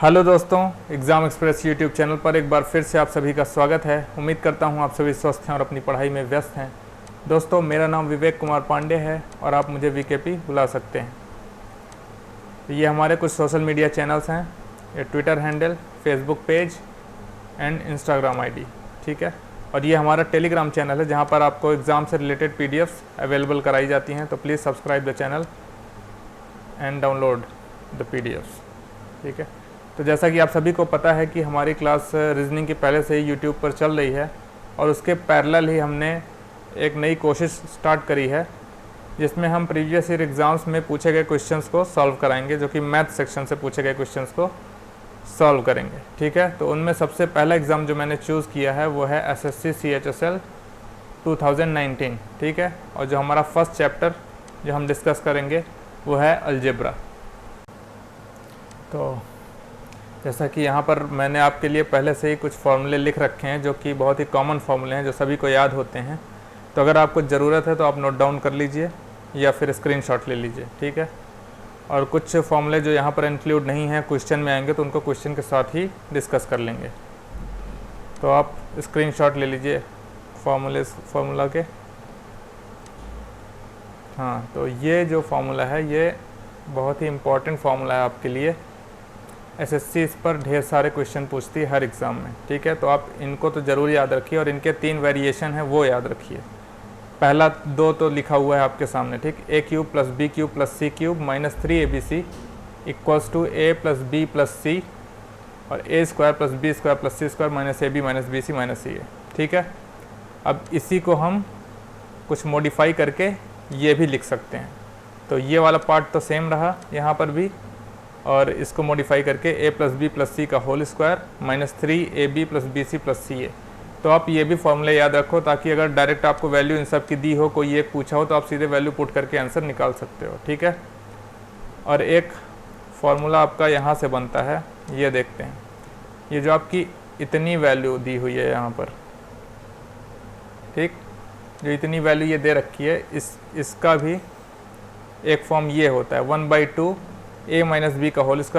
Hello दोस्तों, exam express YouTube channel पर एक बार फिर से आप सभी का स्वागत है। उम्मीद करता हूं आप सभी स्वस्थ हैं और अपनी पढ़ाई में व्यस्त हैं। दोस्तों, मेरा नाम विवेक कुमार पांडे है और आप मुझे वीकेपी बुला सकते हैं। ये हमारे कुछ सोशल मीडिया चैनल्स हैं, ये Twitter handle, Facebook page and Instagram ID, ठीक है। और ये हमारा टेलीग्राम चैनल है जहाँ पर आपको एग्ज़ाम से रिलेटेड पीडीएफ्स अवेलेबल कराई जाती हैं। तो please subscribe the channel and download the PDFs, ठीक है। तो जैसा कि आप सभी को पता है कि हमारी क्लास रीजनिंग की पहले से ही यूट्यूब पर चल रही है और उसके पैरेलल ही हमने एक नई कोशिश स्टार्ट करी है जिसमें हम प्रीवियस ईयर एग्ज़ाम्स में पूछे गए क्वेश्चंस को सॉल्व कराएंगे, जो कि मैथ सेक्शन से पूछे गए क्वेश्चंस को सॉल्व करेंगे, ठीक है। तो उनमें सबसे पहला एग्ज़ाम जो मैंने चूज़ किया है वो है SSC CHSL 2019, ठीक है। और जो हमारा फर्स्ट चैप्टर जो हम डिस्कस करेंगे वो है अलजेब्रा। तो जैसा कि यहाँ पर मैंने आपके लिए पहले से ही कुछ फार्मूले लिख रखे हैं जो कि बहुत ही कॉमन फार्मूले हैं जो सभी को याद होते हैं। तो अगर आपको ज़रूरत है तो आप नोट डाउन कर लीजिए या फिर स्क्रीनशॉट ले लीजिए, ठीक है। और कुछ फार्मूले जो यहाँ पर इंक्लूड नहीं हैं क्वेश्चन में आएंगे तो उनको क्वेश्चन के साथ ही डिस्कस कर लेंगे। तो आप स्क्रीनशॉट ले लीजिए फार्मूला के। हाँ, तो ये जो फार्मूला है ये बहुत ही इम्पॉर्टेंट फार्मूला है आपके लिए। SSC इस पर ढेर सारे क्वेश्चन पूछती है हर एग्ज़ाम में, ठीक है। तो आप इनको तो ज़रूर याद रखिए और इनके 3 वेरिएशन हैं वो याद रखिए। पहला 2 तो लिखा हुआ है आपके सामने, ठीक। a³ + b³ + c³ - 3abc = a + b + c और a² + b² + c² - ab - bc - ca, ठीक है। अब इसी को हम कुछ मॉडिफाई करके ये भी लिख सकते हैं। तो ये वाला पार्ट तो सेम रहा यहाँ पर भी, और इसको मॉडिफाई करके a + b + c - 3ab + bc + ca। तो आप ये भी फॉर्मूले याद रखो ताकि अगर डायरेक्ट आपको वैल्यू इन सब की दी हो, कोई एक पूछा हो, तो आप सीधे वैल्यू पुट करके आंसर निकाल सकते हो, ठीक है। और एक फार्मूला आपका यहाँ से बनता है, ये देखते हैं। ये जो आपकी इतनी वैल्यू दी हुई है यहाँ पर, ठीक, जो इतनी वैल्यू ये दे रखी है, इसका भी एक फॉर्म ये होता है 1/2 a - b² + b - c² +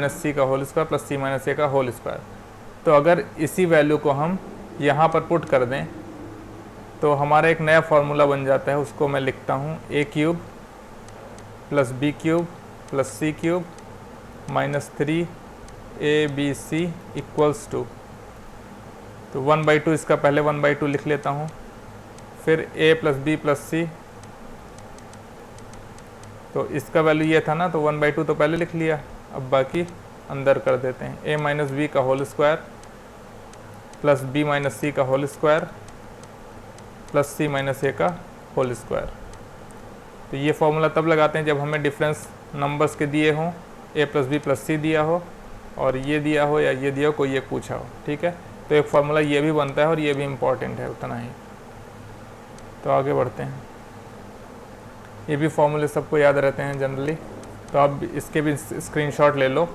c - a का होल स्क्वायर। तो अगर इसी वैल्यू को हम यहाँ पर पुट कर दें तो हमारा एक नया फार्मूला बन जाता है। उसको मैं लिखता हूँ a³ + b³ + c³ - 3abc = तो 1/2 इसका पहले 1/2 लिख लेता हूँ, फिर a + b + c, तो इसका वैल्यू ये था ना, तो 1/2 तो पहले लिख लिया। अब बाकी अंदर कर देते हैं a - b का होल स्क्वायर + b - c का होल स्क्वायर + c - a का होल स्क्वायर। तो ये फॉर्मूला तब लगाते हैं जब हमें डिफरेंस नंबर्स के दिए हों, a + b + c दिया हो और ये दिया हो या ये दिया हो, कोई एक पूछा हो, ठीक है। तो एक फार्मूला ये भी बनता है और ये भी इम्पॉर्टेंट है उतना ही। तो आगे बढ़ते हैं। ये भी फॉर्मूले सबको याद रहते हैं जनरली, तो आप इसके भी स्क्रीनशॉट ले लो।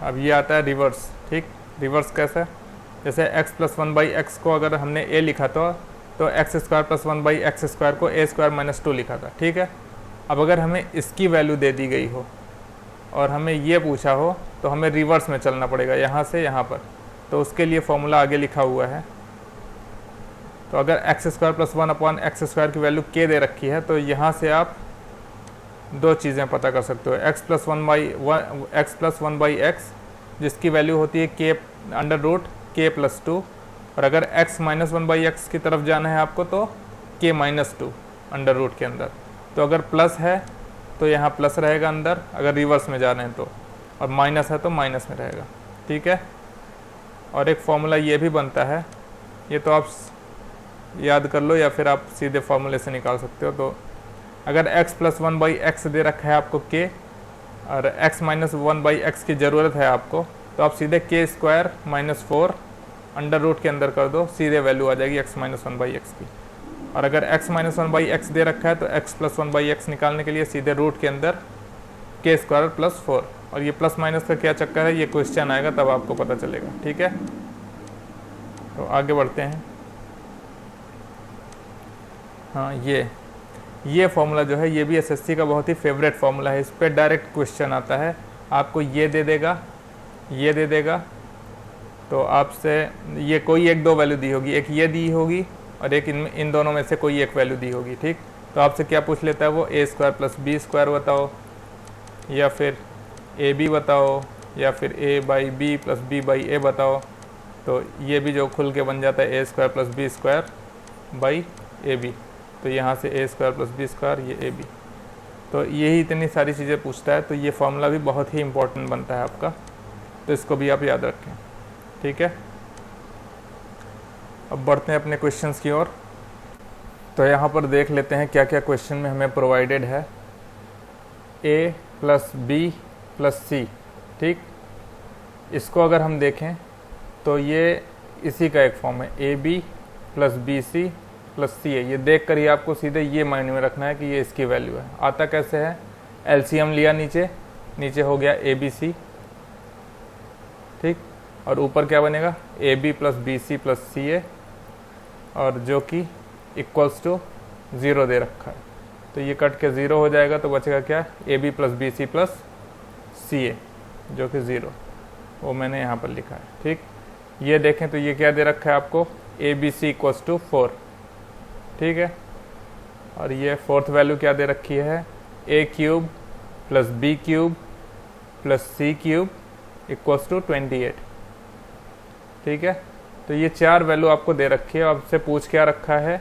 अब ये आता है रिवर्स, ठीक। रिवर्स कैसे? जैसे x + 1/x को अगर हमने a लिखा था तो x² + 1/x² को a² - 2 लिखा था, ठीक है। अब अगर हमें इसकी वैल्यू दे दी गई हो और हमें ये पूछा हो तो हमें रिवर्स में चलना पड़ेगा यहाँ से यहाँ पर। तो उसके लिए फॉर्मूला आगे लिखा हुआ है। तो अगर x² + 1/x² की वैल्यू k दे रखी है तो यहाँ से आप 2 चीज़ें पता कर सकते हो। x + 1/x जिसकी वैल्यू होती है k √ k + 2, और अगर x - 1/x की तरफ जाना है आपको तो k - 2 √ के अंदर। तो अगर प्लस है तो यहाँ प्लस रहेगा अंदर, अगर रिवर्स में जा रहे हैं तो, और माइनस है तो माइनस में रहेगा, ठीक है। और एक फॉर्मूला ये भी बनता है, ये तो आप याद कर लो या फिर आप सीधे फार्मूले से निकाल सकते हो। तो अगर x + 1/x दे रखा है आपको k और x - 1/x की ज़रूरत है आपको, तो आप सीधे k² - 4 √ के अंदर कर दो, सीधे वैल्यू आ जाएगी x - 1/x की। और अगर x - 1/x दे रखा है तो x + 1/x निकालने के लिए सीधे रूट के अंदर k² + 4, और ये प्लस माइनस का क्या चक्कर है ये क्वेश्चन आएगा तब आपको पता चलेगा, ठीक है। तो आगे बढ़ते हैं। हाँ, ये फॉर्मूला जो है ये भी एसएससी का बहुत ही फेवरेट फार्मूला है। इस पर डायरेक्ट क्वेश्चन आता है, आपको ये दे देगा, ये दे देगा, तो आपसे ये कोई एक दो वैल्यू दी होगी, एक ये दी होगी और एक इन दोनों में से कोई एक वैल्यू दी होगी, ठीक। तो आपसे क्या पूछ लेता है वो, A square plus B square बताओ, या फिर ए बी बताओ, या फिर A by B plus B by A बताओ। तो ये भी जो खुल के बन जाता है A square plus B square by A B, तो यहाँ से A square plus B square, ये ए बी। तो यही इतनी सारी चीज़ें पूछता है, तो ये फार्मूला भी बहुत ही इंपॉर्टेंट बनता है आपका, तो इसको भी आप याद रखें, ठीक है। अब बढ़ते हैं अपने क्वेश्चंस की ओर। तो यहाँ पर देख लेते हैं क्या क्या क्वेश्चन में हमें प्रोवाइडेड है। ए प्लस बी प्लस सी, ठीक। इसको अगर हम देखें तो ये इसी का एक फॉर्म है, A B plus B C plus C है। ये देख कर ही आपको सीधे ये माइंड में रखना है कि ये इसकी वैल्यू है। आता कैसे है, एलसीएम लिया, नीचे हो गया ए बी सी, ठीक, और ऊपर क्या बनेगा, A B plus B C plus C A, और जो कि इक्वल्स टू 0 दे रखा है। तो ये कट के 0 हो जाएगा, तो बचेगा क्या, A B plus B C plus सी ए, जो कि 0, वो मैंने यहाँ पर लिखा है, ठीक। ये देखें तो ये क्या दे रखा है आपको, A B C equals to 4, ठीक है। और ये फोर्थ वैल्यू क्या दे रखी है, A cube plus B cube plus C cube equals to 28, ठीक है। तो ये 4 वैल्यू आपको दे रखी है। आपसे पूछ क्या रखा है,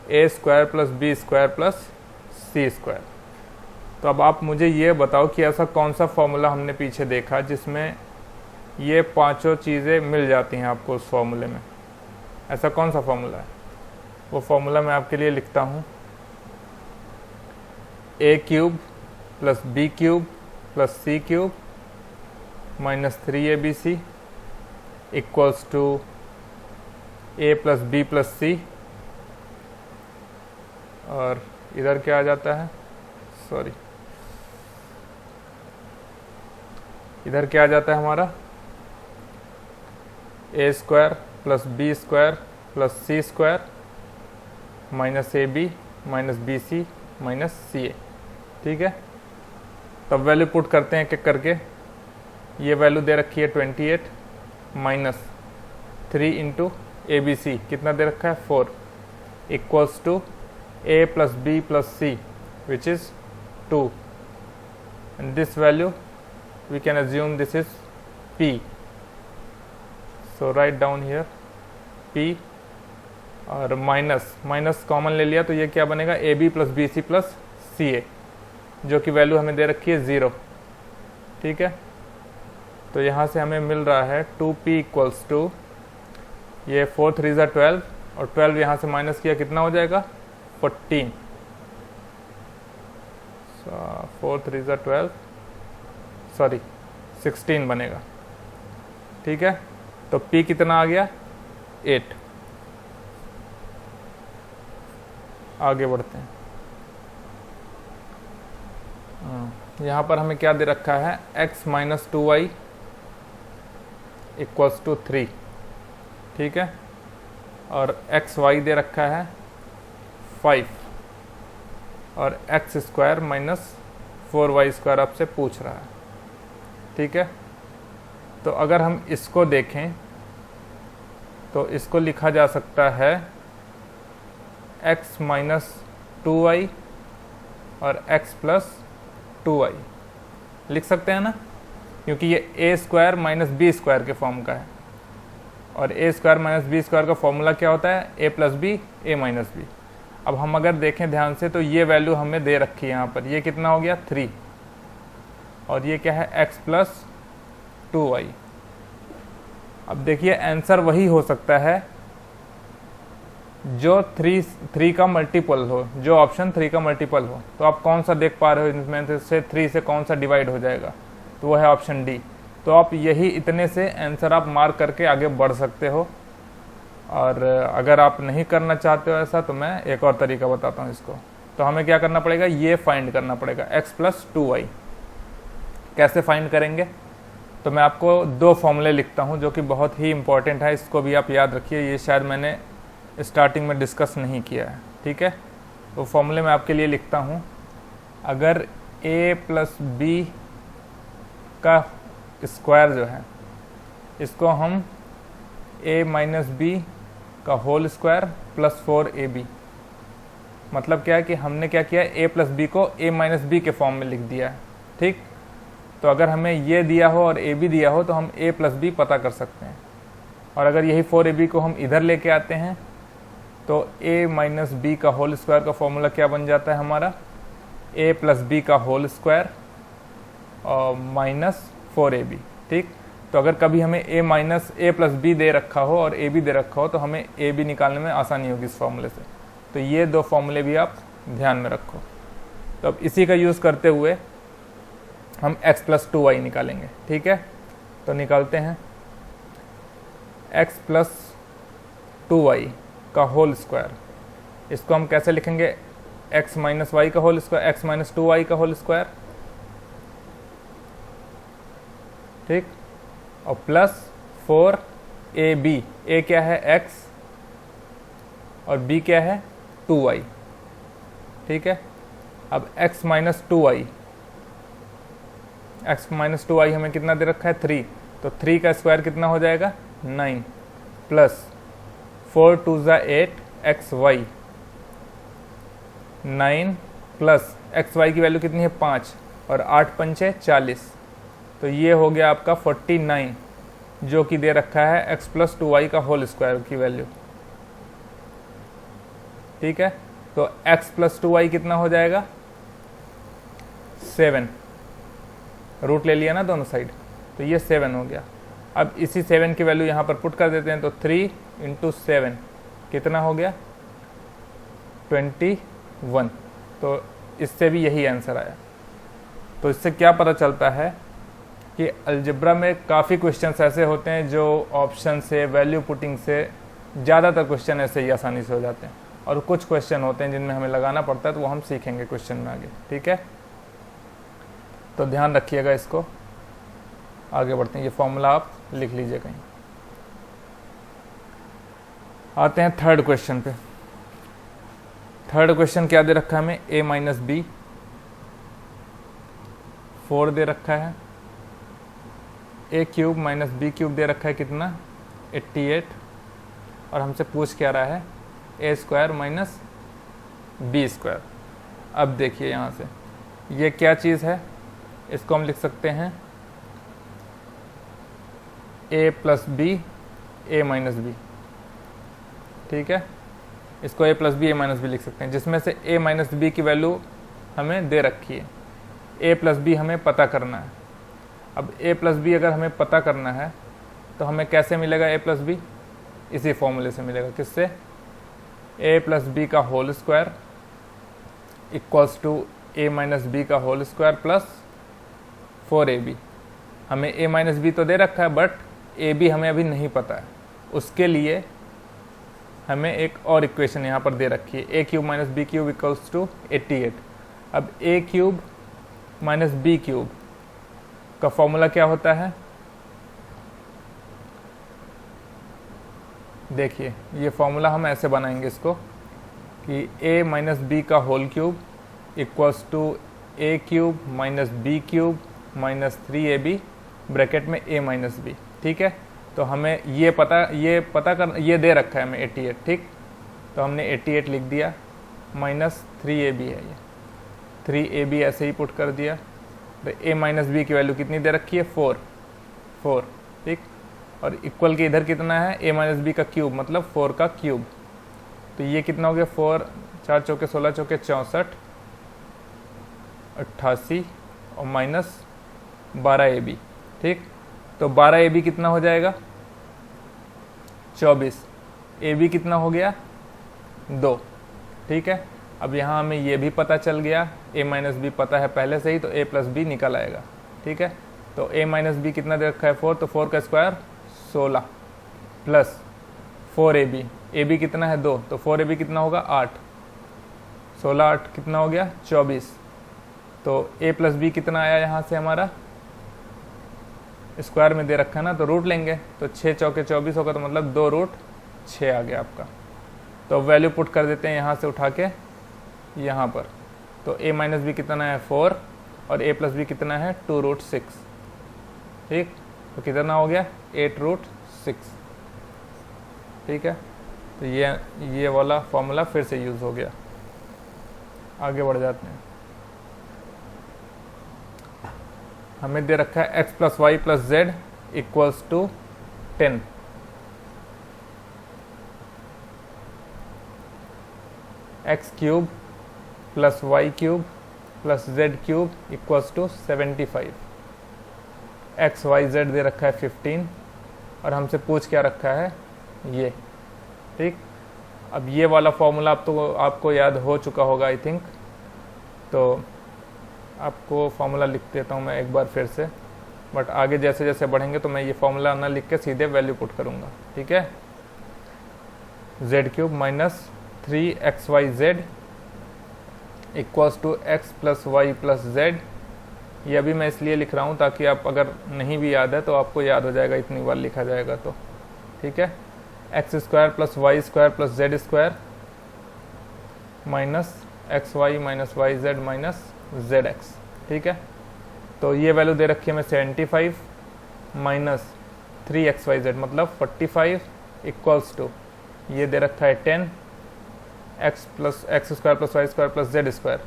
A square plus B square plus C square. तो अब आप मुझे ये बताओ कि ऐसा कौन सा फॉर्मूला हमने पीछे देखा जिसमें ये पांचों चीज़ें मिल जाती हैं आपको उस फॉर्मूले में। ऐसा कौन सा फॉर्मूला है, वो फॉर्मूला मैं आपके लिए लिखता हूँ, a cube plus B cube plus C cube minus 3abc equals to A plus B plus c, और इधर क्या आ जाता है, सॉरी, इधर क्या आ जाता है हमारा, a square plus B square plus C square minus a b minus b c minus c a, ठीक है। तब वैल्यू पुट करते हैं एक एक करके। ये वैल्यू दे रखी है 28 माइनस 3 इंटू ए बी सी, कितना दे रखा है 4, equals to A plus B plus C which is 2, and this value we can assume this is p, so write down here p, और माइनस कॉमन ले लिया तो ये क्या बनेगा, A B plus B C plus सी ए, जो कि value हमें दे रखी है 0, ठीक है। तो यहाँ से हमें मिल रहा है 2p इक्वल्स टू, ये 4 3 12, और 12 यहाँ से माइनस किया कितना हो जाएगा 14, 4 3 12, सॉरी 16 बनेगा, ठीक है। तो p कितना आ गया 8। आगे बढ़ते हैं। यहाँ पर हमें क्या दे रखा है, x minus 2y equals to 3, ठीक है, और एक्स वाई दे रखा है 5, और x square minus 4y square आपसे पूछ रहा है, ठीक है। तो अगर हम इसको देखें तो इसको लिखा जा सकता है x माइनस 2y और x प्लस 2y लिख सकते हैं ना, क्योंकि ये ए स्क्वायर माइनस बी स्क्वायर के फॉर्म का है, और A square minus B square का फॉर्मूला क्या होता है, ए प्लस बी ए माइनस बी। अब हम अगर देखें ध्यान से तो ये वैल्यू हमें दे रखी है यहाँ पर, ये कितना हो गया 3, और ये क्या है x प्लस 2y। अब देखिए आंसर वही हो सकता है जो 3 का मल्टीपल हो, जो ऑप्शन 3 का मल्टीपल हो। तो आप कौन सा देख पा रहे हो इनमें से 3 से कौन सा डिवाइड हो जाएगा, तो वो है ऑप्शन डी। तो आप यही इतने से आंसर आप मार्क करके आगे बढ़ सकते हो, और अगर आप नहीं करना चाहते हो ऐसा तो मैं एक और तरीका बताता हूँ इसको। तो हमें क्या करना पड़ेगा, ये फाइंड करना पड़ेगा x प्लस 2y। कैसे फाइंड करेंगे, तो मैं आपको 2 फॉर्मूले लिखता हूँ जो कि बहुत ही इंपॉर्टेंट है, इसको भी आप याद रखिए। ये शायद मैंने स्टार्टिंग में डिस्कस नहीं किया है, ठीक है। वो फॉर्मूले मैं आपके लिए लिखता हूँ। अगर a प्लस बी का स्क्वायर जो है इसको हम a माइनस बी का होल स्क्वायर प्लस 4ab, मतलब क्या है कि हमने क्या किया, a प्लस बी को a माइनस बी के फॉर्म में लिख दिया है। ठीक, तो अगर हमें ये दिया हो और a भी दिया हो तो हम a प्लस बी पता कर सकते हैं। और अगर यही 4ab को हम इधर लेके आते हैं तो a माइनस बी का होल स्क्वायर का फॉर्मूला क्या बन जाता है हमारा, a प्लस बी का होल स्क्वायर और माइनस 4ab। ठीक, तो अगर कभी हमें a minus a plus b दे रखा हो और a भी दे रखा हो तो हमें a भी निकालने में आसानी होगी इस फॉर्मूले से। तो ये दो फॉर्मूले भी आप ध्यान में रखो। तो अब इसी का यूज़ करते हुए हम x प्लस 2y निकालेंगे। ठीक है, तो निकालते हैं x प्लस 2y का होल स्क्वायर। इसको हम कैसे लिखेंगे, x माइनस वाई का whole square, x minus 2y का होल स्क्वायर। ठीक, और प्लस 4ab, a क्या है x और b क्या है 2y। ठीक है, अब x minus 2y, x minus 2y हमें कितना दे रखा है 3, तो 3 का स्क्वायर कितना हो जाएगा 9 प्लस 4 2 8 xy, 9 प्लस xy की वैल्यू कितनी है 5 और 8 पंचे 40, तो ये हो गया आपका 49 जो कि दे रखा है x प्लस 2y का होल स्क्वायर की वैल्यू। ठीक है, तो x प्लस 2y कितना हो जाएगा 7, रूट ले लिया ना दोनों साइड, तो ये 7 हो गया। अब इसी 7 की वैल्यू यहाँ पर पुट कर देते हैं, तो 3 इंटू 7 कितना हो गया 21। तो इससे भी यही आंसर आया। तो इससे क्या पता चलता है कि अलजेब्रा में काफ़ी क्वेश्चंस ऐसे होते हैं जो ऑप्शन से, वैल्यू पुटिंग से, ज़्यादातर क्वेश्चन ऐसे ही आसानी से हो जाते हैं, और कुछ क्वेश्चन होते हैं जिनमें हमें लगाना पड़ता है, तो वो हम सीखेंगे क्वेश्चन में आगे। ठीक है, तो ध्यान रखिएगा इसको। आगे बढ़ते हैं, ये फॉर्मूला आप लिख लीजिए कहीं। आते हैं थर्ड क्वेश्चन पे। थर्ड क्वेश्चन क्या दे रखा है हमें, a माइनस बी 4 दे रखा है, a cube minus B cube दे रखा है कितना 88, और हमसे पूछ क्या रहा है a square minus B square. अब देखिए यहाँ से ये क्या चीज़ है, इसको हम लिख सकते हैं a plus B a minus B. ठीक है, इसको a plus B a minus B लिख सकते हैं, जिसमें से a माइनस बी की वैल्यू हमें दे रखी है, a प्लस बी हमें पता करना है। अब a प्लस बी अगर हमें पता करना है तो हमें कैसे मिलेगा a प्लस बी, इसी फॉर्मूले से मिलेगा। किससे, a प्लस बी का whole square equals to a minus B का होल स्क्वायर प्लस 4ab। हमें a माइनस बी तो दे रखा है, बट ab हमें अभी नहीं पता है, उसके लिए हमें एक और इक्वेशन यहाँ पर दे रखी है, a cube minus B cube equals to 88। अब a cube minus B cube का फॉर्मूला क्या होता है, देखिए ये फॉर्मूला हम ऐसे बनाएंगे इसको कि a माइनस बी का whole cube equals to a cube minus B cube minus 3ab bracket में a माइनस बी। ठीक है, तो हमें ये पता कर, ये दे रखा है हमें 88। ठीक, तो हमने 88 लिख दिया, माइनस 3ab है ये, 3ab ऐसे ही पुट कर दिया। तो a माइनस बी की वैल्यू कितनी दे रखी है 4। ठीक, और इक्वल के इधर कितना है a माइनस बी का क्यूब, मतलब 4 का क्यूब, तो ये कितना हो गया 4 4 चौके 16 चौके 64 88 और माइनस 12ab। ठीक, तो 12ab कितना हो जाएगा 24, ab कितना हो गया 2। ठीक है, अब यहाँ हमें ये भी पता चल गया, a माइनस बी पता है पहले से ही, तो a प्लस बी निकल आएगा। ठीक है, तो a माइनस बी कितना दे रखा है 4, तो 4 का स्क्वायर 16 प्लस 4ab, ab कितना है 2, तो 4ab कितना होगा 8, 16 8 कितना हो गया 24। तो a प्लस बी कितना आया यहाँ से हमारा, स्क्वायर में दे रखा है ना, तो रूट लेंगे, तो 6 चौके 24 होगा, तो मतलब 2 रूट 6 आ गया आपका। तो वैल्यू पुट कर देते हैं यहाँ से उठा के, यहाँ पर, तो a माइनस बी कितना है 4 और a प्लस बी कितना है 2√6, ठीक। तो कितना हो गया 8√6, ठीक है। तो ये वाला फॉर्मूला फिर से यूज़ हो गया। आगे बढ़ जाते हैं। हमें दे रखा है x plus Y plus z equals to 10। X cube plus Y cube plus z cube equals to 75। X Y z दे रखा है 15 और हमसे पूछ क्या रखा है ये, ठीक। अब ये वाला फॉर्मूला आपको याद हो चुका होगा आई थिंक, तो आपको फॉर्मूला लिख देता हूँ मैं एक बार फिर से, बट आगे जैसे जैसे बढ़ेंगे तो मैं ये फॉर्मूला ना लिख के सीधे वैल्यू पुट करूँगा, ठीक है। Z cube minus 3xyz equals to X plus Y plus Z. ये अभी मैं इसलिए लिख रहा हूँ ताकि आप अगर नहीं भी याद है तो आपको याद हो जाएगा, इतनी बार लिखा जाएगा तो, ठीक है। X square plus Y square plus Z square minus X Y minus Y Z minus Z X, ठीक है। तो ये वैल्यू दे रखी है मैं 75 माइनस 3xyz मतलब 45 इक्वल्स टू ये दे रखा है 10 X square plus Y square plus Z square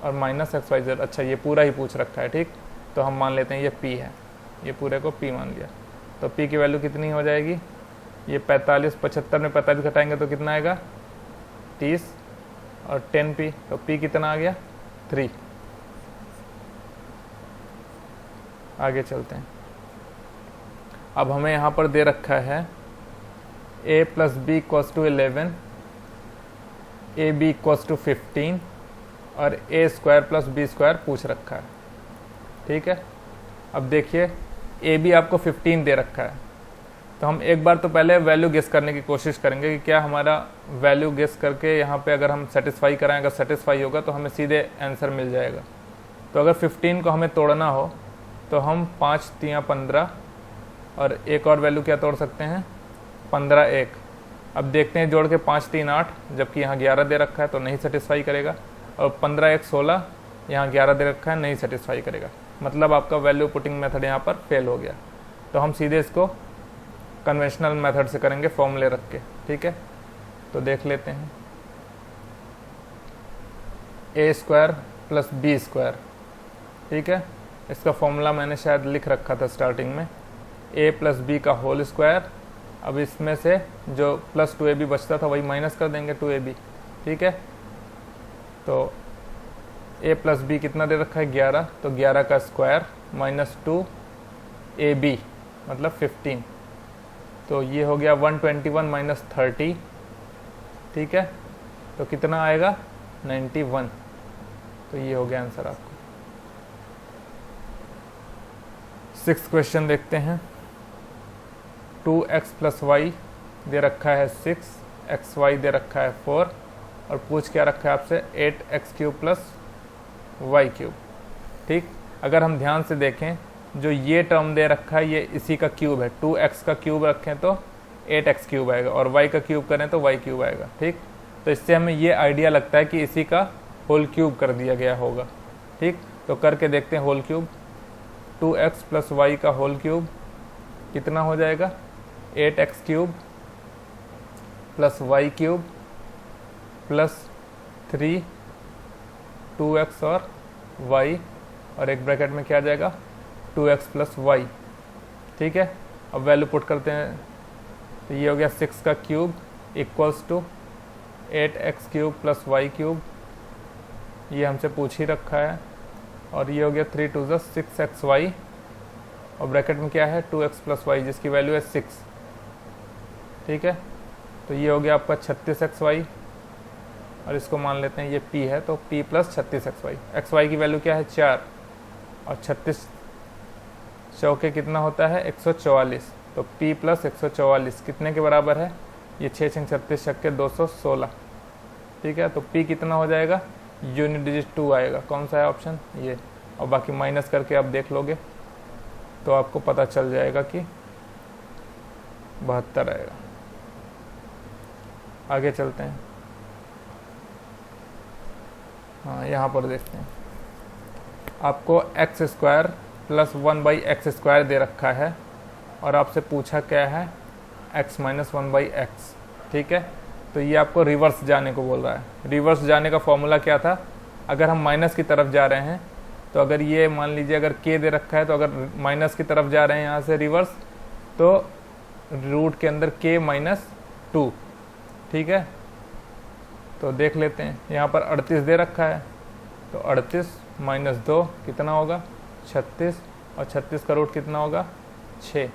और माइनस एक्स वाई जेड। अच्छा ये पूरा ही पूछ रखा है, ठीक। तो हम मान लेते हैं ये p है, ये पूरे को p मान लिया। तो p की वैल्यू कितनी हो जाएगी, ये 45, 75 में 45 घटाएंगे तो कितना आएगा 30 और 10p, तो p कितना आ गया 3। आगे चलते हैं। अब हमें यहाँ पर दे रखा है a plus B equals to 11, A B equals to 15 और A square plus B square पूछ रखा है, ठीक है। अब देखिए ए बी आपको 15 दे रखा है, तो हम एक बार तो पहले वैल्यू गेस करने की कोशिश करेंगे कि क्या हमारा वैल्यू गेस करके यहाँ पे अगर हम सेटिस्फाई कराएं, अगर सेटिस्फाई होगा तो हमें सीधे आंसर मिल जाएगा। तो अगर 15 को हमें तोड़ना हो तो हम 5 3 15 और एक और वैल्यू क्या तोड़ सकते हैं 15 1। अब देखते हैं जोड़ के 5 3 8, जबकि यहाँ 11 दे रखा है तो नहीं सेटिस्फाई करेगा, और 15 1 16, यहाँ 11 दे रखा है नहीं सेटिस्फाई करेगा, मतलब आपका वैल्यू पुटिंग मेथड यहाँ पर फेल हो गया। तो हम सीधे इसको कन्वेंशनल मेथड से करेंगे फॉर्मूले रख के, ठीक है। तो देख लेते हैं ए स्क्वायर प्लस बी स्क्वायर, ठीक है। इसका फॉर्मूला मैंने शायद लिख रखा था स्टार्टिंग में, ए प्लस बी का होल स्क्वायर। अब इसमें से जो प्लस 2ab बचता था वही माइनस कर देंगे 2ab, ठीक है। तो a प्लस बी कितना दे रखा है 11, तो 11 का स्क्वायर माइनस 2ab मतलब 15, तो ये हो गया 121 माइनस 30, ठीक है। तो कितना आएगा 91, तो ये हो गया आंसर आपको। 6th क्वेश्चन देखते हैं। 2x प्लस वाई दे रखा है 6, xy दे रखा है 4 और पूछ क्या रखा है आपसे 8x cube plus Y cube, ठीक। अगर हम ध्यान से देखें जो ये टर्म दे रखा है ये इसी का क्यूब है, 2x का क्यूब रखें तो 8x क्यूब आएगा और y का क्यूब करें तो y क्यूब आएगा, ठीक। तो इससे हमें ये आइडिया लगता है कि इसी का होल क्यूब कर दिया गया होगा, ठीक। तो करके देखते हैं whole cube. 2x plus Y का होल क्यूब कितना हो जाएगा 8x cube plus Y cube plus 3 2x और y और एक ब्रैकेट में क्या आ जाएगा 2x प्लस वाई, ठीक है। अब वैल्यू पुट करते हैं तो ये हो गया 6 का cube equals to 8x cube plus Y cube, ये हमसे पूछ ही रखा है, और ये हो गया 3 2 6xy और ब्रैकेट में क्या है 2x प्लस वाई जिसकी वैल्यू है 6, ठीक है। तो ये हो गया आपका 36xy और इसको मान लेते हैं ये p है, तो p प्लस 36xy। xy की वैल्यू क्या है 4 और 36 चौके कितना होता है 144, तो p प्लस 144 कितने के बराबर है, ये 6 6 36 छक्के 216, ठीक है। तो p कितना हो जाएगा यूनिट डिजिट 2 आएगा, कौन सा है ऑप्शन ये, और बाकी माइनस करके आप देख लोगे तो आपको पता चल जाएगा कि 72 आएगा। आगे चलते हैं। हाँ, यहाँ पर देखते हैं, आपको एक्स स्क्वायर प्लस 1/x² दे रखा है और आपसे पूछा क्या है, x माइनस 1/x। ठीक है, तो ये आपको रिवर्स जाने को बोल रहा है। रिवर्स जाने का फॉर्मूला क्या था, अगर हम माइनस की तरफ जा रहे हैं तो अगर ये मान लीजिए अगर k दे रखा है, तो अगर माइनस की तरफ जा रहे हैं यहाँ से रिवर्स, तो रूट के अंदर k माइनस 2। ठीक है, तो देख लेते हैं, यहाँ पर 38 दे रखा है, तो 38 माइनस 2 कितना होगा, 36, और 36 का रूट कितना होगा, 6।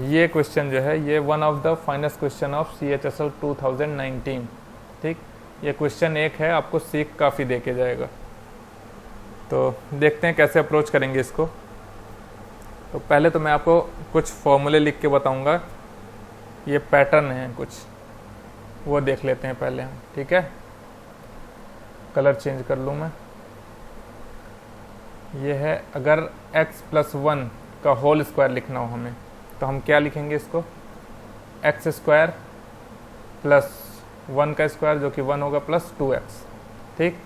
ये क्वेश्चन जो है ये one of the finest question of CHSL 2019। ठीक, ये क्वेश्चन एक है, आपको सीख काफ़ी दे के जाएगा। तो देखते हैं कैसे अप्रोच करेंगे इसको। तो पहले तो मैं आपको कुछ फॉर्मूले लिख के बताऊंगा, ये पैटर्न है कुछ, वो देख लेते हैं पहले हम। ठीक है, कलर चेंज कर लूँ मैं। ये है, अगर x प्लस 1 का होल स्क्वायर लिखना हो हमें, तो हम क्या लिखेंगे इसको, x² प्लस 1 का स्क्वायर जो कि 1 होगा प्लस 2x। ठीक,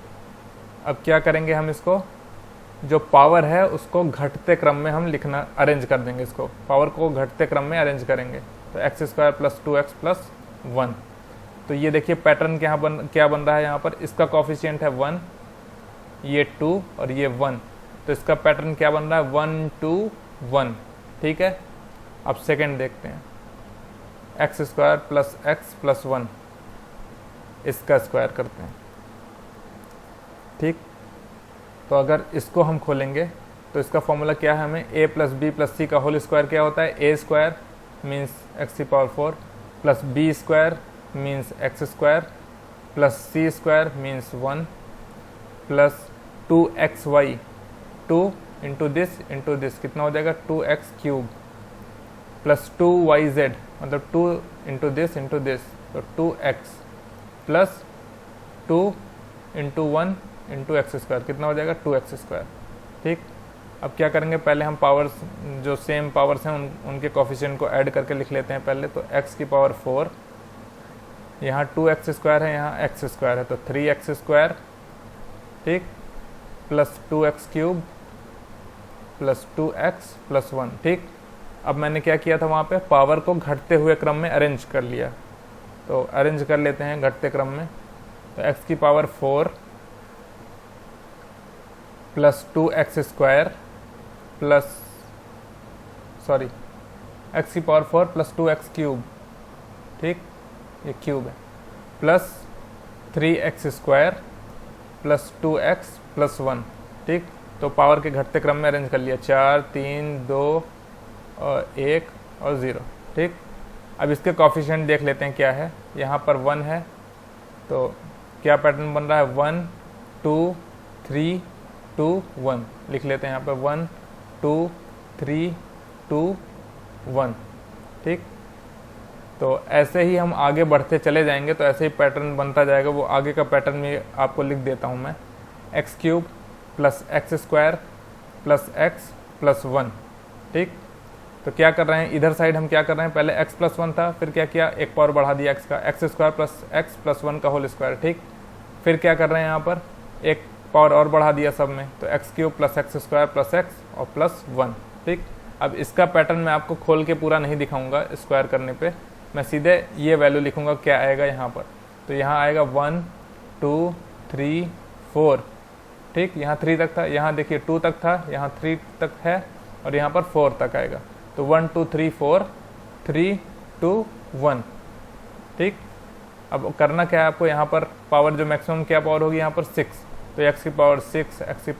अब क्या करेंगे हम इसको, जो पावर है उसको घटते क्रम में हम लिखना अरेंज कर देंगे, इसको पावर को घटते क्रम में अरेंज करेंगे। तो x² प्लस 2x प्लस 1। तो ये देखिए पैटर्न क्या बन रहा है, यहाँ पर इसका कॉफिशिएंट है 1, ये 2 और ये 1, तो इसका पैटर्न क्या बन रहा है, 1 2 1। ठीक है, अब सेकंड देखते हैं, x² प्लस x प्लस 1, इसका स्क्वायर करते हैं। ठीक, तो अगर इसको हम खोलेंगे तो इसका फॉर्मूला क्या है, हमें a plus b plus c का होल स्क्वायर क्या होता है, a² means x⁴ plus b² means x² plus c² means 1 plus 2xy, 2 into this कितना हो जाएगा, 2x³ प्लस 2yz, मतलब 2 इंटू दिस, तो 2x plus 2 into 1 into x² कितना हो जाएगा, 2x²। ठीक, अब क्या करेंगे, पहले हम पावर्स जो सेम पावर्स हैं उनके कोफिशिएंट को ऐड करके लिख लेते हैं पहले। तो x⁴, यहाँ 2x² है, यहाँ x² है, तो 3x²। ठीक, plus 2x³ plus 2x plus 1। ठीक, अब मैंने क्या किया था, वहाँ पे पावर को घटते हुए क्रम में अरेंज कर लिया, तो अरेंज कर लेते हैं घटते क्रम में। तो x⁴ plus 2x² plus x⁴ plus 2x³। ठीक, ये क्यूब है, plus 3x² plus 2x plus 1। ठीक, तो पावर के घटते क्रम में अरेंज कर लिया, 4 3 2 और 1 और 0। ठीक, अब इसके कॉफिशिएंट देख लेते हैं क्या है, यहाँ पर 1 है, तो क्या पैटर्न बन रहा है, 1 2 3 2 1 लिख लेते हैं यहाँ पर, 1 2 3 2 1। ठीक, तो ऐसे ही हम आगे बढ़ते चले जाएंगे, तो ऐसे ही पैटर्न बनता जाएगा। वो आगे का पैटर्न भी आपको लिख देता हूँ मैं, x³ plus x² plus x plus 1। ठीक, तो क्या कर रहे हैं, इधर साइड हम क्या कर रहे हैं, पहले x प्लस 1 था, फिर क्या किया, एक पावर बढ़ा दिया x का, x² प्लस x प्लस 1 का होल स्क्वायर। ठीक, फिर क्या कर रहे हैं, यहाँ पर एक पावर और बढ़ा दिया सब में, तो x³ plus x² plus x और प्लस 1। ठीक, अब इसका पैटर्न मैं आपको खोल के पूरा नहीं दिखाऊंगा, स्क्वायर करने पे मैं सीधे ये वैल्यू लिखूंगा, क्या आएगा यहाँ पर, तो यहाँ आएगा 1 2 3 4। ठीक, यहाँ 3 तक था, यहाँ देखिए 2 तक था, यहाँ 3 तक है, और यहाँ पर 4 तक आएगा, तो 1 2 3 4 3 2 1। ठीक, अब करना क्या है आपको, यहाँ पर पावर जो मैक्सिमम क्या पावर होगी, यहाँ पर 6, तो x⁴ x⁴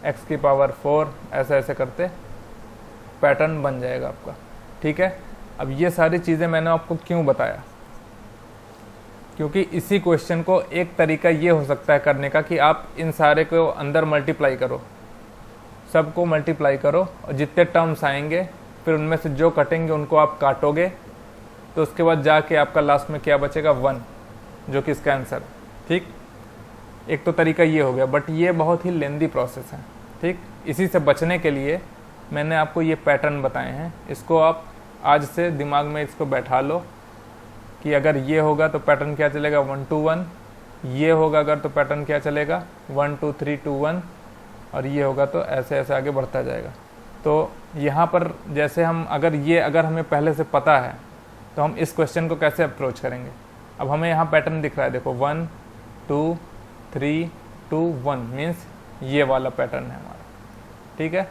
x⁴ ऐसे ऐसे करते पैटर्न बन जाएगा आपका। ठीक है, अब ये सारी चीज़ें मैंने आपको क्यों बताया, क्योंकि इसी क्वेश्चन को एक तरीका ये हो सकता है करने का कि आप इन सारे को अंदर मल्टीप्लाई करो, सबको मल्टीप्लाई करो, और जितने टर्म्स आएंगे फिर उनमें से जो कटेंगे उनको आप काटोगे, तो उसके बाद जाके आपका लास्ट में क्या बचेगा, 1, जो कि इसका आंसर। ठीक, एक तो तरीका ये हो गया, बट ये बहुत ही लेंदी प्रोसेस है। ठीक, इसी से बचने के लिए मैंने आपको ये पैटर्न बताए हैं, इसको आप आज से दिमाग में इसको बैठा लो, कि अगर ये होगा तो पैटर्न क्या चलेगा 1 2 1, ये होगा अगर तो पैटर्न क्या चलेगा 1 2 3 2 1, और ये होगा तो ऐसे ऐसे आगे बढ़ता जाएगा। तो यहाँ पर जैसे हम अगर हमें पहले से पता है तो हम इस क्वेश्चन को कैसे अप्रोच करेंगे। अब हमें यहाँ पैटर्न दिख रहा है, देखो 1 2 3 2 1 मीन्स ये वाला पैटर्न है हमारा, ठीक है।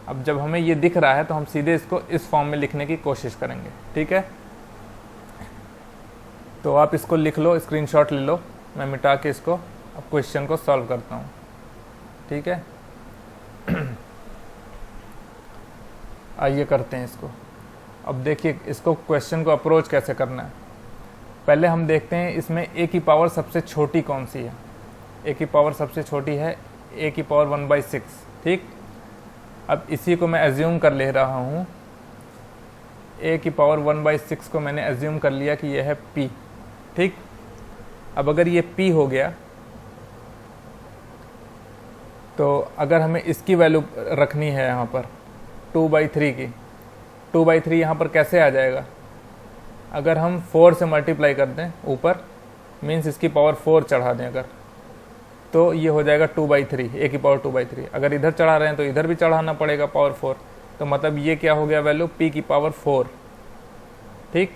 अब जब हमें ये दिख रहा है तो हम सीधे इसको इस फॉर्म में लिखने की कोशिश करेंगे, ठीक है। तो आप इसको लिख लो, स्क्रीनशॉट ले लो, मैं मिटा के इसको अब क्वेश्चन को सॉल्व करता हूँ, ठीक है। आइए करते हैं इसको। अब देखिए इसको क्वेश्चन को अप्रोच कैसे करना है। पहले हम देखते हैं इसमें a की पावर सबसे छोटी कौन सी है। a की पावर सबसे छोटी है a की पावर 1/6, ठीक। अब इसी को मैं एज्यूम कर ले रहा हूँ, a की पावर 1/6 को मैंने एज्यूम कर लिया कि यह है p, ठीक। अब अगर ये p हो गया तो अगर हमें इसकी वैल्यू रखनी है यहाँ पर 2/3 की, 2/3 यहाँ पर कैसे आ जाएगा, अगर हम 4 से मल्टीप्लाई कर दें ऊपर, मीन्स इसकी पावर 4 चढ़ा दें अगर, तो ये हो जाएगा 2/3, a की पावर 2/3। अगर इधर चढ़ा रहे हैं तो इधर भी चढ़ाना पड़ेगा पावर 4, तो मतलब ये क्या हो गया वैल्यू p की पावर 4, ठीक।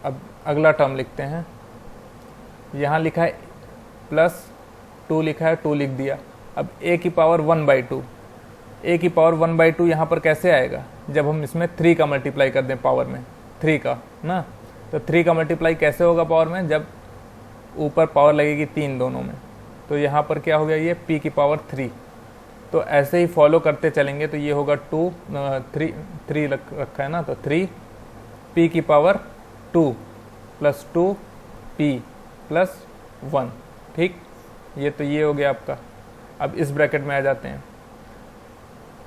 अब अगला टर्म लिखते हैं, यहाँ लिखा है +2 लिखा है, 2 लिख दिया। अब a की पावर 1/2, a की पावर 1/2 यहाँ पर कैसे आएगा, जब हम इसमें 3 का मल्टीप्लाई कर दें पावर में, 3 का ना, तो 3 का मल्टीप्लाई कैसे होगा पावर में, जब ऊपर पावर लगेगी 3 दोनों में, तो यहाँ पर क्या हो गया ये p की पावर 3। तो ऐसे ही फॉलो करते चलेंगे तो ये होगा 3 रखा है ना, तो 3 p की पावर 2 + 2 p + 1, ठीक। ये तो ये हो गया आपका। अब इस ब्रैकेट में आ जाते हैं,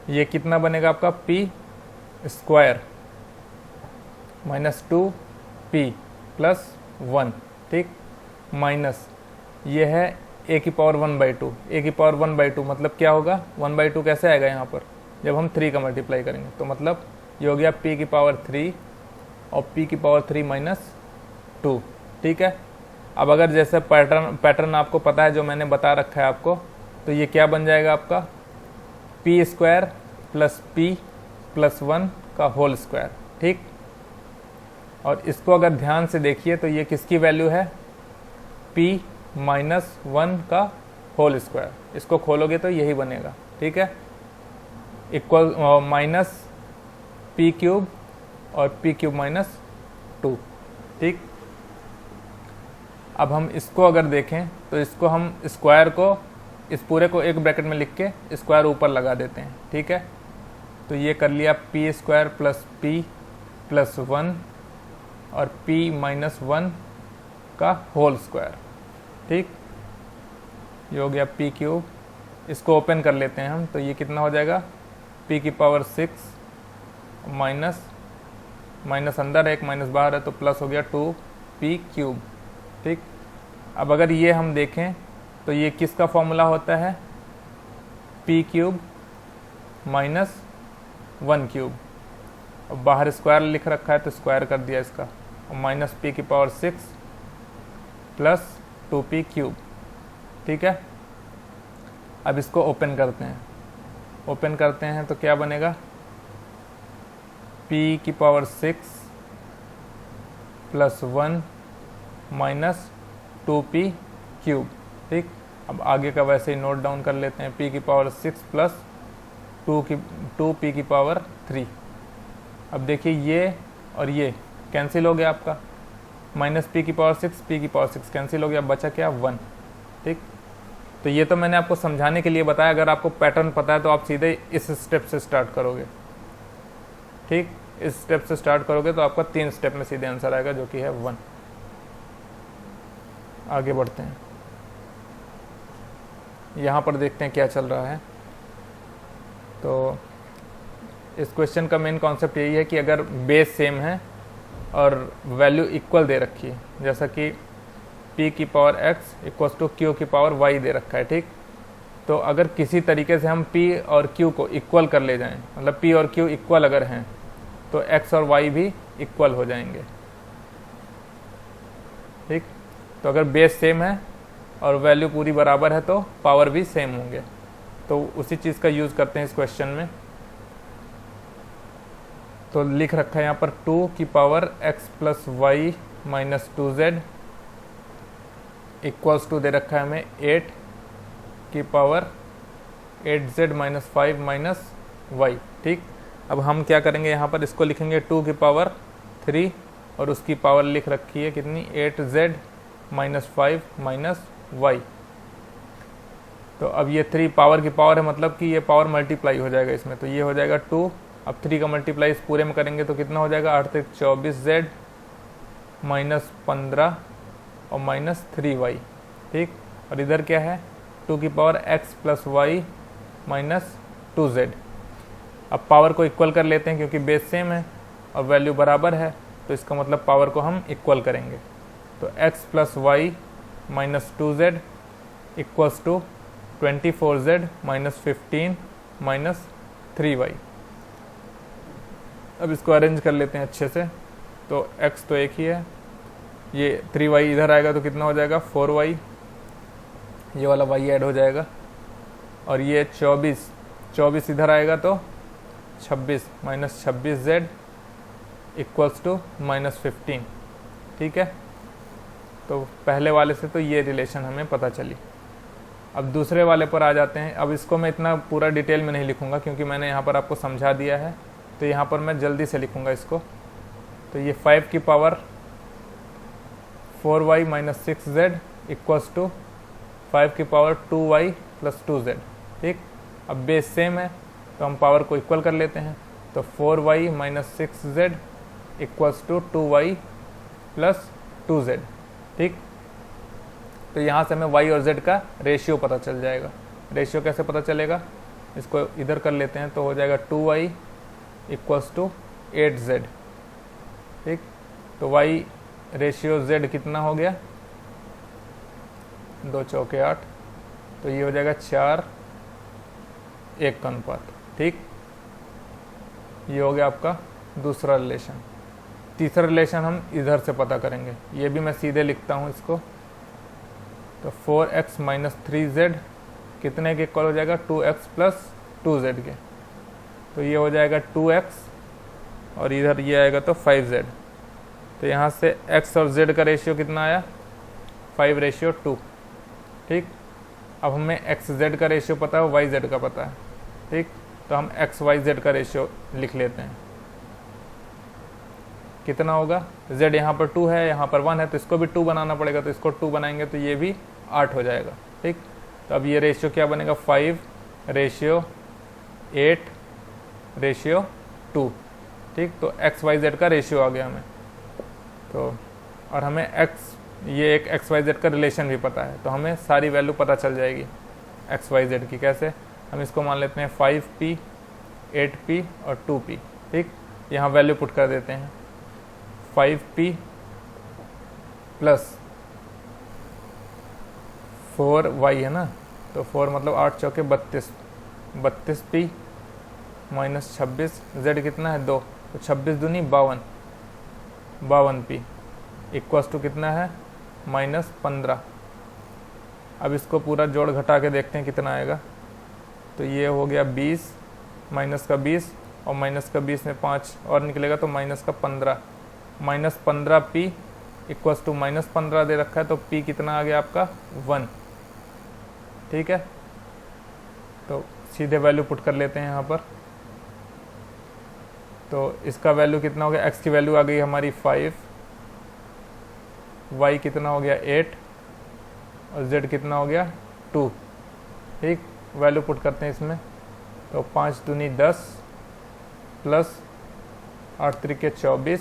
ये कितना बनेगा आपका p² -2p + 1, ठीक, माइनस ये है a की पावर 1/2, a की पावर 1/2 मतलब क्या होगा, 1/2 कैसे आएगा यहाँ पर, जब हम 3 का मल्टीप्लाई करेंगे, तो मतलब ये हो गया p की पावर 3 और p की पावर 3 - 2, ठीक है। अब अगर जैसे पैटर्न आपको पता है जो मैंने बता रखा है आपको, तो ये क्या बन जाएगा आपका p² + p + 1 का होल स्क्वायर, ठीक। और इसको अगर ध्यान से देखिए तो ये किसकी वैल्यू है, p - 1 का होल स्क्वायर। इसको खोलोगे तो यही बनेगा, ठीक है, इक्वल -p³ और p³ - 2, ठीक। अब हम इसको अगर देखें तो इसको हम स्क्वायर को, इस पूरे को एक ब्रैकेट में लिख के स्क्वायर ऊपर लगा देते हैं, ठीक है। तो ये कर लिया p² + p + 1 और p - 1 का होल स्क्वायर, ठीक। ये हो गया p³। इसको ओपन कर लेते हैं हम, तो ये कितना हो जाएगा p की पावर 6 माइनस अंदर है, एक माइनस बाहर है, तो प्लस हो गया 2p³, ठीक। अब अगर ये हम देखें तो ये किसका फॉर्मूला होता है, p³ - 1³। अब बाहर स्क्वायर लिख रखा है तो स्क्वायर कर दिया इसका, और -p की पावर 6 + 2p³, ठीक है। अब इसको ओपन करते हैं, तो क्या बनेगा, p की पावर 6 + 1 - 2p³, ठीक। अब आगे का वैसे ही नोट डाउन कर लेते हैं, p की पावर 6 + 2p की पावर 3। अब देखिए ये और ये कैंसिल हो गया आपका, -p की पावर 6 p की पावर 6 कैंसिल हो गया, बचा क्या 1, ठीक। तो ये तो मैंने आपको समझाने के लिए बताया, अगर आपको पैटर्न पता है तो आप सीधे इस स्टेप से स्टार्ट करोगे, ठीक। इस स्टेप से स्टार्ट करोगे तो आपका 3 स्टेप में सीधे आंसर आएगा, जो कि है 1। आगे बढ़ते हैं, यहाँ पर देखते हैं क्या चल रहा है। तो इस क्वेश्चन का मेन कॉन्सेप्ट यही है कि अगर बेस सेम है और वैल्यू इक्वल दे रखी है, जैसा कि p की पावर x = q की पावर y दे रखा है, ठीक। तो अगर किसी तरीके से हम p और q को इक्वल कर ले जाएं, मतलब p और q इक्वल अगर हैं, तो x और y भी इक्वल हो जाएंगे। ठीक, तो अगर बेस सेम है और वैल्यू पूरी बराबर है तो पावर भी सेम होंगे। तो उसी चीज़ का यूज़ करते हैं इस क्वेश्चन में। तो लिख रखा है यहाँ पर 2 की power x plus Y minus 2z equals to दे रखा है हमें 8 की power 8z minus 5 minus Y. ठीक, अब हम क्या करेंगे, यहाँ पर इसको लिखेंगे 2 की पावर 3 और उसकी पावर लिख रखी है कितनी 8z माइनस 5 माइनस वाई। तो अब ये 3 पावर की पावर है, मतलब कि ये पावर मल्टीप्लाई हो जाएगा इसमें, तो ये हो जाएगा 2। अब 3 का मल्टीप्लाई इस पूरे में करेंगे तो कितना हो जाएगा 8 तक 24z माइनस 15 और माइनस 3y। ठीक, और इधर क्या है 2 की power x plus Y minus 2z। अब पावर को इक्वल कर लेते हैं क्योंकि बेस सेम है और वैल्यू बराबर है, तो इसका मतलब पावर को हम इक्वल करेंगे। तो x plus Y minus 2z equals to 24z minus 15 minus 3y। अब इसको अरेंज कर लेते हैं अच्छे से। तो x तो एक ही है, ये 3y इधर आएगा तो कितना हो जाएगा 4y, ये वाला y ऐड हो जाएगा, और ये 24 इधर आएगा तो 26 minus 26z equals to minus 15। ठीक है, तो पहले वाले से तो ये रिलेशन हमें पता चली। अब दूसरे वाले पर आ जाते हैं। अब इसको मैं इतना पूरा डिटेल में नहीं लिखूंगा क्योंकि मैंने यहाँ पर आपको समझा दिया है, तो यहाँ पर मैं जल्दी से लिखूंगा इसको। तो ये 5 की power 4y minus 6z equals to 5 की पावर 2y प्लस 2z। ठीक, अब बेस सेम है तो हम पावर को इक्वल कर लेते हैं। तो 4y minus 6z equals to 2y plus 2z। ठीक, तो यहाँ से हमें y और z का रेशियो पता चल जाएगा। रेशियो कैसे पता चलेगा, इसको इधर कर लेते हैं तो हो जाएगा 2y इक्वल्स टू 8z। ठीक, तो y रेशियो z कितना हो गया 2 चौके 8, तो ये हो जाएगा 4 1 का अनुपात। ठीक, ये हो गया आपका दूसरा रिलेशन। तीसरा रिलेशन हम इधर से पता करेंगे, ये भी मैं सीधे लिखता हूँ इसको। तो 4x माइनस 3z कितने के इक्वल हो जाएगा 2x प्लस 2z के, तो ये हो जाएगा 2x और इधर ये आएगा तो 5z। तो यहाँ से x और z का रेशियो कितना आया 5:2। ठीक, अब हमें x z का रेशियो पता है, y z का पता है। ठीक, तो हम x y z का रेशियो लिख लेते हैं। कितना होगा, z यहाँ पर 2 है, यहाँ पर 1 है, तो इसको भी 2 बनाना पड़ेगा, तो इसको 2 बनाएंगे तो ये भी 8 हो जाएगा। ठीक, तो अब ये रेशियो क्या बनेगा 5:8:2। ठीक, तो x y z का रेशियो आ गया हमें। तो और हमें ये एक x y z का रिलेशन भी पता है, तो हमें सारी वैल्यू पता चल जाएगी x y z की। कैसे, हम इसको मान लेते हैं 5p 8p और 2p। ठीक, यहाँ वैल्यू पुट कर देते हैं 5p प्लस 4y है ना, तो 4 मतलब 8 चौके 32, 32p माइनस 26, z कितना है 2, तो 26 दूनी 52, 52p इक्वल्स टू कितना है माइनस 15। अब इसको पूरा जोड़ घटा के देखते हैं कितना आएगा। तो ये हो गया 20 माइनस का 20 और माइनस का 20 में 5 और निकलेगा तो माइनस का 15, minus 15p equals to minus 15 दे रखा है, तो p कितना आ गया आपका 1। ठीक है, तो सीधे वैल्यू पुट कर लेते हैं यहाँ पर। तो इसका वैल्यू कितना हो गया, x की वैल्यू आ गई हमारी 5, y कितना हो गया 8 और z कितना हो गया 2। ठीक, वैल्यू पुट करते हैं इसमें। तो 5 दूनी 10 प्लस 8 त्रिके 24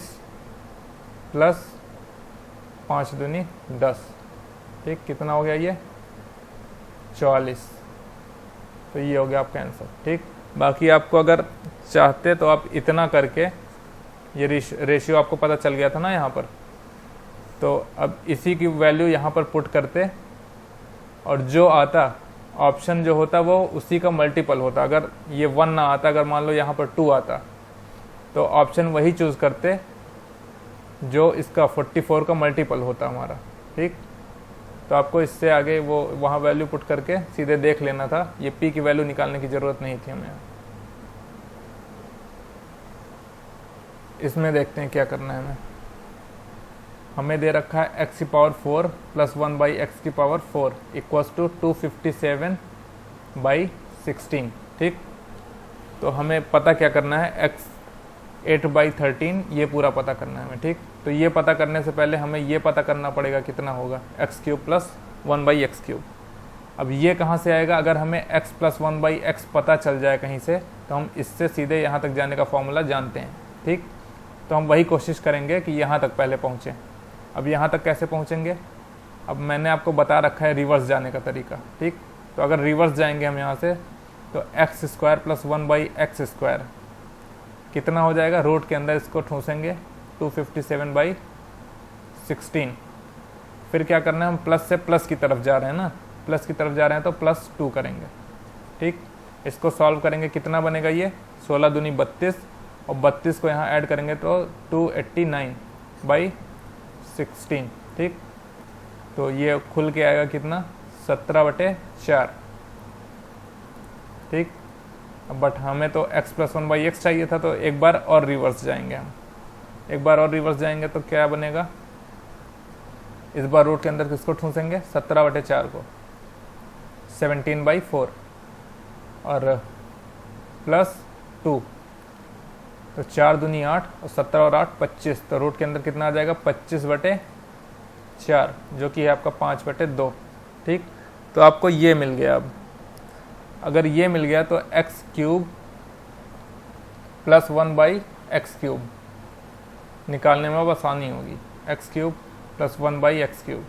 प्लस 5 दूनी 10। ठीक, कितना हो गया ये 44। तो ये हो गया आपका आंसर। ठीक, बाकी आपको अगर चाहते तो आप इतना करके, ये रेशियो आपको पता चल गया था ना यहाँ पर, तो अब इसी की वैल्यू यहाँ पर पुट करते और जो आता ऑप्शन जो होता वो उसी का मल्टीपल होता। अगर ये 1 ना आता, अगर मान लो यहाँ पर 2 आता, तो ऑप्शन वही चूज़ करते जो इसका 44 का मल्टीपल होता हमारा। ठीक, तो आपको इससे आगे वो वहाँ वैल्यू पुट करके सीधे देख लेना था, ये पी की वैल्यू निकालने की ज़रूरत नहीं थी हमें। इसमें देखते हैं क्या करना है हमें दे रखा है x की पावर 4 प्लस 1 बाई एक्स की पावर 4 इक्वल्स टू 257 बाई 16। ठीक, तो हमें पता क्या करना है, x 8 बाई 13 ये पूरा पता करना है हमें। ठीक, तो ये पता करने से पहले हमें ये पता करना पड़ेगा कितना होगा, x cube plus 1 by x cube. अब ये कहाँ से आएगा, अगर हमें x प्लस 1 बाई एक्स पता चल जाए कहीं से, तो हम इससे सीधे यहाँ तक जाने का फॉर्मूला जानते हैं। ठीक, तो हम वही कोशिश करेंगे कि यहाँ तक पहले पहुँचें। अब यहाँ तक कैसे पहुँचेंगे, अब मैंने आपको बता रखा है रिवर्स जाने का तरीका। ठीक, तो अगर रिवर्स जाएंगे हम यहाँ से, तो x square plus 1 by x square कितना हो जाएगा, रूट के अंदर इसको ठूसेंगे 257 बाई 16। फिर क्या करना है, हम प्लस से प्लस की तरफ जा रहे हैं ना, प्लस की तरफ जा रहे हैं तो प्लस 2 करेंगे। ठीक, इसको सॉल्व करेंगे, कितना बनेगा ये 16 दूनी 32, और 32 को यहाँ ऐड करेंगे तो 289 बाई 16। ठीक, तो ये खुल के आएगा कितना 17/4। ठीक, बट हमें तो x प्लस 1 बाई एक्स चाहिए था, तो एक बार और रिवर्स जाएंगे हम। एक बार और रिवर्स जाएंगे तो क्या बनेगा, इस बार रूट के अंदर किसको ठूसेंगे 17/4 को, 17/4 और प्लस 2, तो 4 दूनी 8 और 17 और 8 25, तो रूट के अंदर कितना आ जाएगा 25/4 जो कि है आपका 5/2। ठीक, तो आपको ये मिल गया। अब अगर ये मिल गया तो x cube plus 1 by x cube निकालने में अब आसानी होगी, x cube plus 1 by x cube.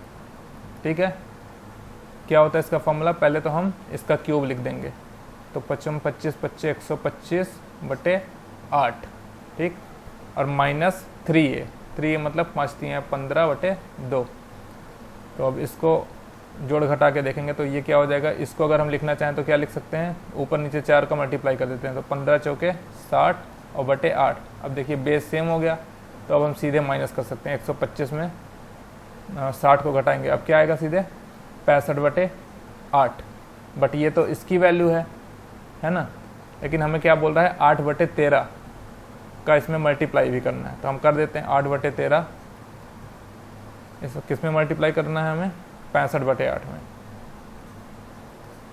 ठीक है, क्या होता है इसका फॉर्मूला, पहले तो हम इसका क्यूब लिख देंगे, तो 55 25 25 125/8। ठीक, और माइनस 3a, 3a मतलब 5 3 15/2। तो अब इसको जोड़ घटा के देखेंगे तो ये क्या हो जाएगा, इसको अगर हम लिखना चाहें तो क्या लिख सकते हैं, ऊपर नीचे 4 का मल्टीप्लाई कर देते हैं, तो 15 चौके 60 और बटे 8। अब देखिए बेस सेम हो गया, तो अब हम सीधे माइनस कर सकते हैं, 125 में 60 को घटाएंगे, अब क्या आएगा सीधे 65/8। बट ये तो इसकी वैल्यू है ना, लेकिन हमें क्या बोल रहा है 8/13 का इसमें मल्टीप्लाई भी करना है, तो हम कर देते हैं 8/13। इसको किस में मल्टीप्लाई करना है हमें, 65/8 में।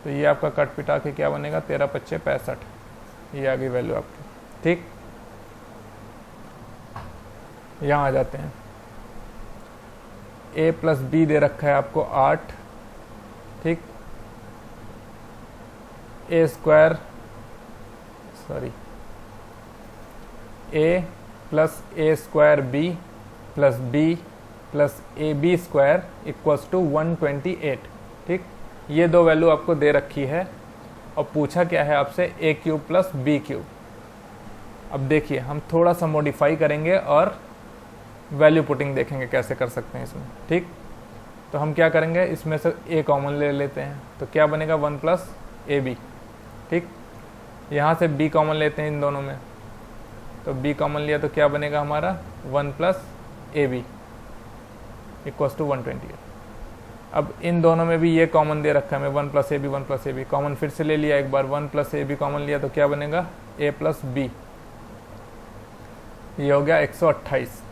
तो ये आपका कट पिटा के क्या बनेगा 13 25 65, ये आ गई वैल्यू आपकी। ठीक, यहाँ आ जाते हैं, a प्लस बी दे रखा है आपको 8। ठीक, a square a plus a square b plus b plus A B square equals to 128। ठीक, ये दो वैल्यू आपको दे रखी है, और पूछा क्या है आपसे a cube plus B cube. अब देखिए हम थोड़ा सा मॉडिफाई करेंगे और वैल्यू पुटिंग देखेंगे कैसे कर सकते हैं इसमें। ठीक, तो हम क्या करेंगे, इसमें से a कॉमन ले लेते हैं, तो क्या बनेगा 1 प्लस ए बी। ठीक, यहाँ से b कॉमन लेते हैं इन दोनों में, तो b कॉमन लिया तो क्या बनेगा हमारा 1 plus A B equals to 128। अब इन दोनों में भी ये कॉमन दे रखा है हमें 1 plus A B 1 plus A B, common फिर से ले लिया एक बार, 1 प्लस ए बी कॉमन लिया तो क्या बनेगा a प्लस बी, ये हो गया 128।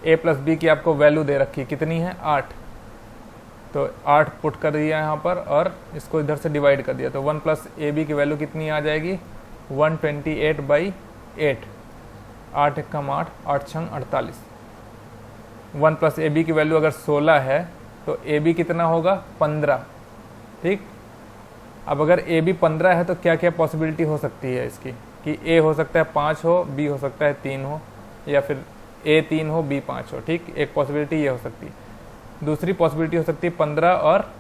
a प्लस बी की आपको वैल्यू दे रखी कितनी है 8, तो 8 पुट कर दिया यहाँ पर और इसको इधर से डिवाइड कर दिया, तो 1 प्लस ए बी की वैल्यू कितनी आ जाएगी 128/8। 8 एकम 8, 8 छंग 48। 1 प्लस ए बी की वैल्यू अगर 16 है तो ए बी कितना होगा 15। ठीक, अब अगर ए बी 15 है तो क्या क्या पॉसिबिलिटी हो सकती है इसकी, कि ए हो सकता है 5 हो, बी हो सकता है 3 हो, या फिर ए 3 हो बी 5 हो। ठीक, एक पॉसिबिलिटी ये हो सकती है। दूसरी पॉसिबिलिटी हो सकती है 15 और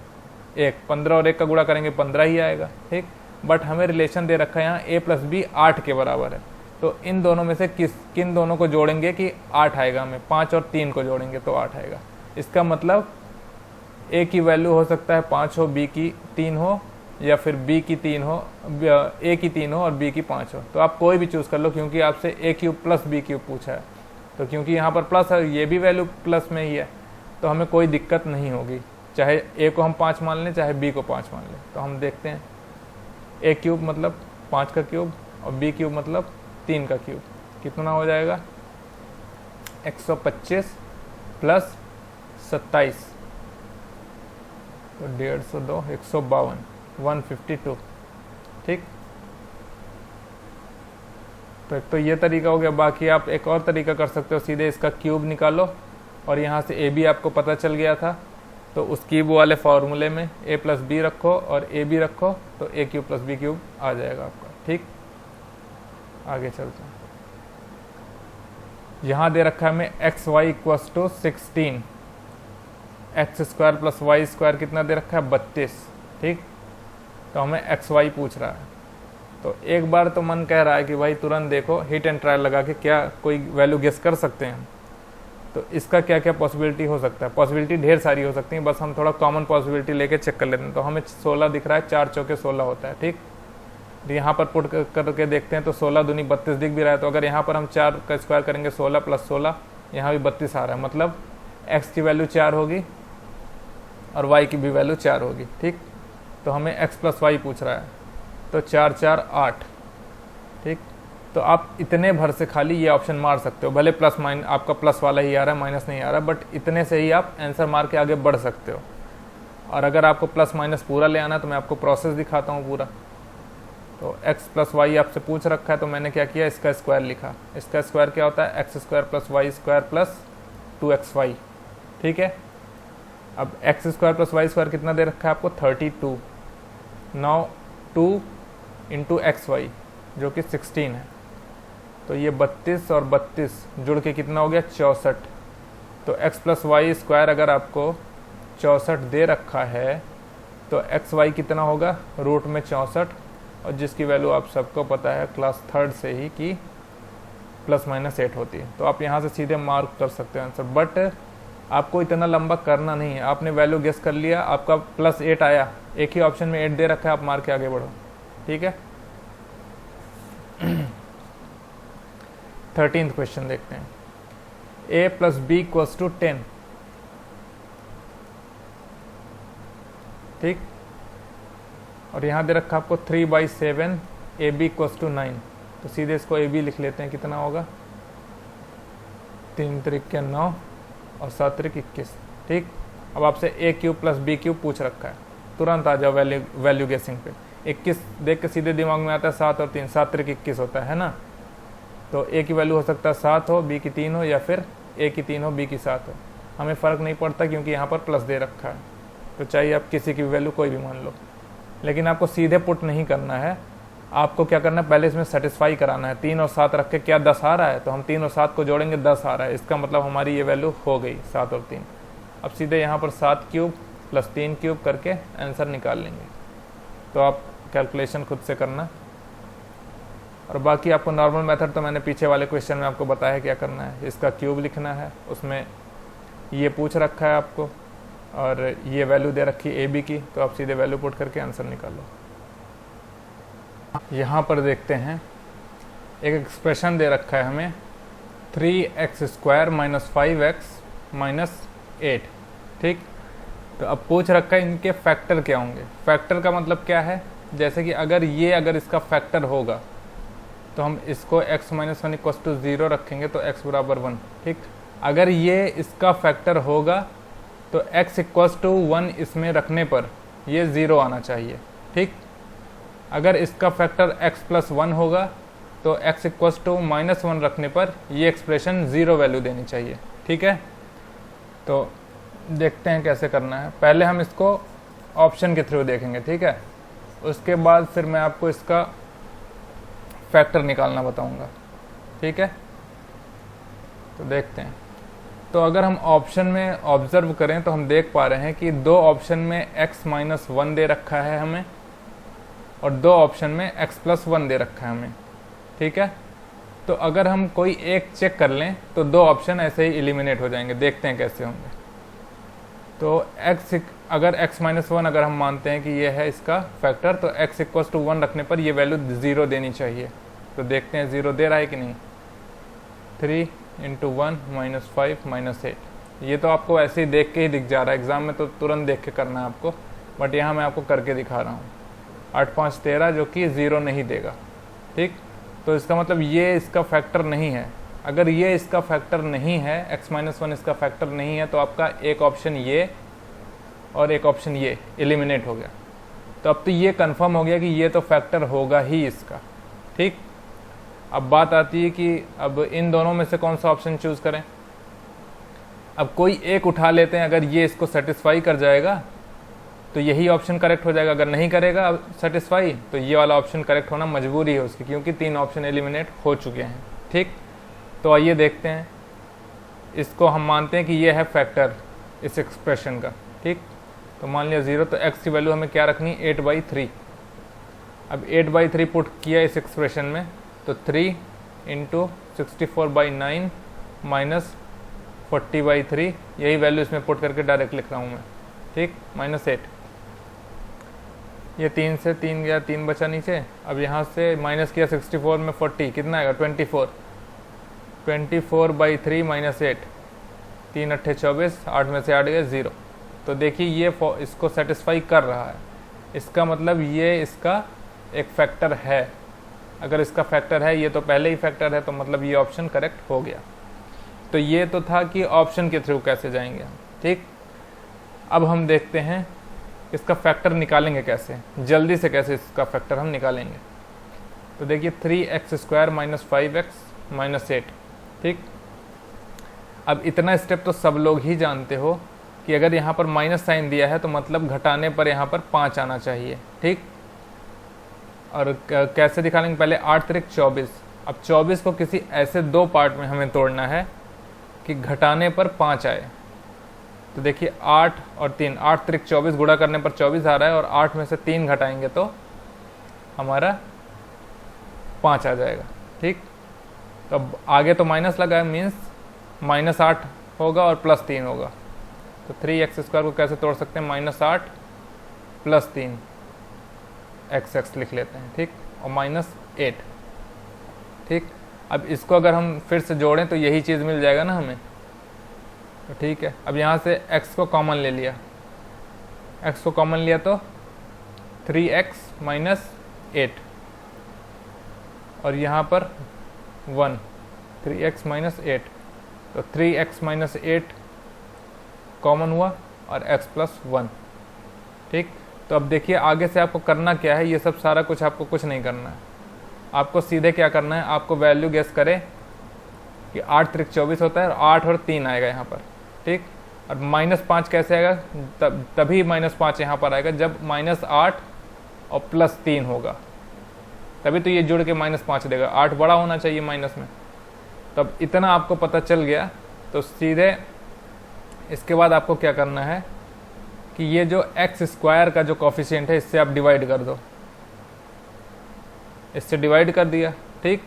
1, 15 और 1 का गुणा करेंगे 15 ही आएगा। ठीक, बट हमें रिलेशन दे रखा है यहाँ a प्लस बी 8 के बराबर है, तो इन दोनों में से किन दोनों को जोड़ेंगे कि 8 आएगा, हमें 5 और 3 को जोड़ेंगे तो 8 आएगा। इसका मतलब a की वैल्यू हो सकता है 5 हो, b की 3 हो, या फिर बी की 3 हो, ए की 3 हो और बी की 5 हो। तो आप कोई भी चूज़ कर लो, क्योंकि आपसे ए क्यूब प्लस बी क्यूब पूछा है, तो क्योंकि यहाँ पर प्लस है, ये भी वैल्यू प्लस में ही है, तो हमें कोई दिक्कत नहीं होगी, चाहे ए को हम 5 मान लें चाहे बी को 5 मान लें। तो हम देखते हैं, ए क्यूब मतलब 5 का क्यूब और बी क्यूब मतलब 3 का क्यूब, कितना हो जाएगा 125 प्लस 27, तो 152, 152, 152। ठीक, तो एक तो ये तरीका हो गया। बाकी आप एक और तरीका कर सकते हो, सीधे इसका क्यूब निकालो और यहाँ से ए बी आपको पता चल गया था, तो उस क्यूब वाले फॉर्मूले में ए प्लस बी रखो और ए बी रखो, तो ए क्यूब प्लस बी क्यूब आ जाएगा आपका। ठीक, आगे चलते हैं। यहाँ दे रखा है हमें X Y equals to 16, X square plus Y square कितना दे रखा है 32। ठीक, तो हमें एक्स वाई पूछ रहा है, तो एक बार तो मन कह रहा है कि भाई तुरंत देखो हिट एंड ट्रायल लगा के क्या कोई वैल्यू गेस कर सकते हैं। तो इसका क्या क्या पॉसिबिलिटी हो सकता है, पॉसिबिलिटी ढेर सारी हो सकती है, बस हम थोड़ा कॉमन पॉसिबिलिटी लेके चेक कर लेते हैं। तो हमें 16 दिख रहा है, 4 चौके 16 होता है। ठीक, तो यहाँ पर पुट करके देखते हैं, तो 16 दूनी 32 दिख भी रहा है। तो अगर यहाँ पर हम 4 का स्क्वायर करेंगे 16 प्लस 16, यहाँ भी 32 आ रहा है, मतलब एक्स की वैल्यू 4 होगी और वाई की भी वैल्यू 4 होगी। ठीक, तो हमें एक्स प्लस वाई पूछ रहा है, तो 4 4 8। ठीक, तो आप इतने भर से खाली ये ऑप्शन मार सकते हो, भले प्लस माइनस आपका प्लस वाला ही आ रहा है, माइनस नहीं आ रहा, बट इतने से ही आप आंसर मार के आगे बढ़ सकते हो। और अगर आपको प्लस माइनस पूरा ले आना, तो मैं आपको प्रोसेस दिखाता हूँ पूरा। तो एक्स प्लस वाई आपसे पूछ रखा है, तो मैंने क्या किया, इसका स्क्वायर लिखा। इसका स्क्वायर क्या होता है, X square plus Y square plus 2xy। ठीक है, अब X square plus Y square कितना दे रखा है आपको 32। नाउ 2 इंटू एक्स वाई जो कि 16 है, तो ये 32 और 32 जुड़ के कितना हो गया 64। तो एक्स प्लस वाई स्क्वायर अगर आपको 64 दे रखा है, तो एक्स वाई कितना होगा रूट में 64, और जिसकी वैल्यू आप सबको पता है क्लास 3rd से ही कि प्लस माइनस 8 होती है। तो आप यहाँ से सीधे मार्क कर सकते हो आंसर, बट आपको इतना लंबा करना नहीं है। आपने वैल्यू गेस कर लिया, आपका प्लस 8 आया, एक ही ऑप्शन में 8 दे रखा है, आप मार के आगे बढ़ो। ठीक है, 13th क्वेश्चन देखते हैं। a plus B equals to 10। ठीक, और यहाँ दे रखा आपको 3/7 ए बी इक्वल्स टू 9। तो सीधे इसको ए बी लिख लेते हैं, कितना होगा 3 त्रिक 9 और 7 त्रिक 21। ठीक, अब आपसे ए क्यूब प्लस बी क्यूब पूछ रखा है, तुरंत आ जाओ वैल्यू गेसिंग पे। 21 देख के सीधे दिमाग में आता है 7 और 3, 7 त्रिक 21 होता है ना। तो ए की वैल्यू हो सकता है 7 हो, बी की 3 हो, या फिर ए की 3 हो, बी की 7 हो। हमें फ़र्क नहीं पड़ता क्योंकि यहाँ पर प्लस दे रखा है, तो चाहिए आप किसी की वैल्यू कोई भी मान लो। लेकिन आपको सीधे पुट नहीं करना है, आपको क्या करना है, पहले इसमें सेटिस्फाई कराना है। 3 और 7 रख के क्या 10 आ रहा है, तो हम 3 और 7 को जोड़ेंगे 10 आ रहा है, इसका मतलब हमारी ये वैल्यू हो गई 7 और 3। अब सीधे यहाँ पर 7 क्यूब प्लस 3 क्यूब करके आंसर निकाल लेंगे। तो आप कैलकुलेशन खुद से करना, और बाकी आपको नॉर्मल मेथड तो मैंने पीछे वाले क्वेश्चन में आपको बताया क्या करना है। इसका क्यूब लिखना है, उसमें ये पूछ रखा है आपको और ये वैल्यू दे रखी ए बी की, तो आप सीधे वैल्यू पुट करके आंसर निकालो। यहाँ पर देखते हैं एक एक्सप्रेशन दे रखा है हमें 3x square minus 5x minus 8। ठीक, तो अब पूछ रखा है इनके फैक्टर क्या होंगे। फैक्टर का मतलब क्या है, जैसे कि अगर इसका फैक्टर होगा तो हम इसको x माइनस 1 इक्वल टू 0 रखेंगे, तो x बराबर 1। ठीक, अगर ये इसका फैक्टर होगा तो x इक्वल टू 1 इसमें रखने पर ये 0 आना चाहिए। ठीक, अगर इसका फैक्टर x प्लस 1 होगा तो x इक्वल टू माइनस 1 रखने पर ये एक्सप्रेशन 0 वैल्यू देनी चाहिए। ठीक है, तो देखते हैं कैसे करना है। पहले हम इसको ऑप्शन के थ्रू देखेंगे, ठीक है, उसके बाद फिर मैं आपको इसका फैक्टर निकालना बताऊंगा। ठीक है, तो देखते हैं। तो अगर हम ऑप्शन में ऑब्जर्व करें तो हम देख पा रहे हैं कि 2 ऑप्शन में x माइनस 1 दे रखा है हमें, और 2 ऑप्शन में x प्लस 1 दे रखा है हमें। ठीक है, तो अगर हम कोई एक चेक कर लें तो 2 ऑप्शन ऐसे ही एलिमिनेट हो जाएंगे। देखते हैं कैसे होंगे। तो अगर x माइनस वन अगर हम मानते हैं कि ये है इसका फैक्टर, तो x इक्वल टू 1 रखने पर ये वैल्यू 0 देनी चाहिए। तो देखते हैं 0 दे रहा है कि नहीं। 3 × 1 - 5 - 8, ये तो आपको ऐसे ही देख के ही दिख जा रहा है, एग्ज़ाम में तो तुरंत देख के करना है आपको, बट यहाँ मैं आपको करके दिखा रहा हूँ। 8 5 13 जो कि 0 नहीं देगा, ठीक। तो इसका मतलब ये इसका फैक्टर नहीं है। अगर ये इसका फैक्टर नहीं है, x माइनस वन इसका फैक्टर नहीं है, तो आपका एक ऑप्शन ये और एक ऑप्शन ये एलिमिनेट हो गया। तो अब तो ये कंफर्म हो गया कि ये तो फैक्टर होगा ही इसका, ठीक। अब बात आती है कि अब इन दोनों में से कौन सा ऑप्शन चूज़ करें। अब कोई एक उठा लेते हैं, अगर ये इसको सेटिस्फाई कर जाएगा तो यही ऑप्शन करेक्ट हो जाएगा, अगर नहीं करेगा सेटिस्फाई तो ये वाला ऑप्शन करेक्ट होना मजबूरी है उसकी, क्योंकि 3 ऑप्शन एलिमिनेट हो चुके हैं, ठीक। तो आइए देखते हैं, इसको हम मानते हैं कि ये है फैक्टर इस एक्सप्रेशन का, ठीक। तो मान लिया 0, तो x की वैल्यू हमें क्या रखनी, 8/3। अब 8/3 पुट किया इस एक्सप्रेशन में, तो 3 × 64/9 - 40/3, यही वैल्यू इसमें पुट करके डायरेक्ट लिख रहा हूँ मैं, ठीक, -8। ये 3 से 3 गया, 3 बचा नीचे। अब यहाँ से माइनस किया 64 में 40, कितना आएगा 24। 24/3 - 8, 3 8 24, 8 में से 8 गए 0। तो देखिए ये इसको सेटिस्फाई कर रहा है, इसका मतलब ये इसका एक फैक्टर है। अगर इसका फैक्टर है, ये तो पहले ही फैक्टर है, तो मतलब ये ऑप्शन करेक्ट हो गया। तो ये तो था कि ऑप्शन के थ्रू कैसे जाएंगे हम, ठीक। अब हम देखते हैं इसका फैक्टर निकालेंगे कैसे, जल्दी से कैसे इसका फैक्टर हम निकालेंगे। तो देखिए 3x² - 5x - 8, ठीक। अब इतना स्टेप तो सब लोग ही जानते हो कि अगर यहाँ पर माइनस साइन दिया है तो मतलब घटाने पर यहाँ पर 5 आना चाहिए, ठीक। और कैसे दिखाएंगे, पहले 8 त्रिक 24। अब 24 को किसी ऐसे 2 पार्ट में हमें तोड़ना है कि घटाने पर 5 आए। तो देखिए 8 और 3, 8 त्रिक 24 गुणा करने पर 24 आ रहा है, और 8 में से 3 घटाएंगे तो हमारा 5 आ जाएगा, ठीक। तो अब आगे तो माइनस लगा है, मीन्स -8 होगा और +3 होगा। तो 3x² को कैसे तोड़ सकते हैं, -8 + 3, x लिख लेते हैं, ठीक, और -8, ठीक। अब इसको अगर हम फिर से जोड़ें तो यही चीज़ मिल जाएगा ना हमें, तो ठीक है। अब यहाँ से x को कॉमन ले लिया, x को कॉमन लिया तो 3x - 8, और यहाँ पर 1, 3x - 8, तो 3x - 8 कॉमन हुआ और x + 1, ठीक। तो अब देखिए आगे से आपको करना क्या है, ये सब सारा कुछ आपको कुछ नहीं करना है, आपको सीधे क्या करना है, आपको वैल्यू गेस करें कि 8 त्रिक 24 होता है, और 8 और 3 आएगा यहाँ पर, ठीक। और -5 कैसे आएगा, तभी -5 यहाँ पर आएगा जब -8 और +3 होगा, तभी तो ये जुड़ के -5 देगा। 8 बड़ा होना चाहिए माइनस में। तब इतना आपको पता चल गया, तो सीधे इसके बाद आपको क्या करना है कि ये जो x² का जो कोफिशिएंट है, इससे आप डिवाइड कर दो। इससे डिवाइड कर दिया, ठीक।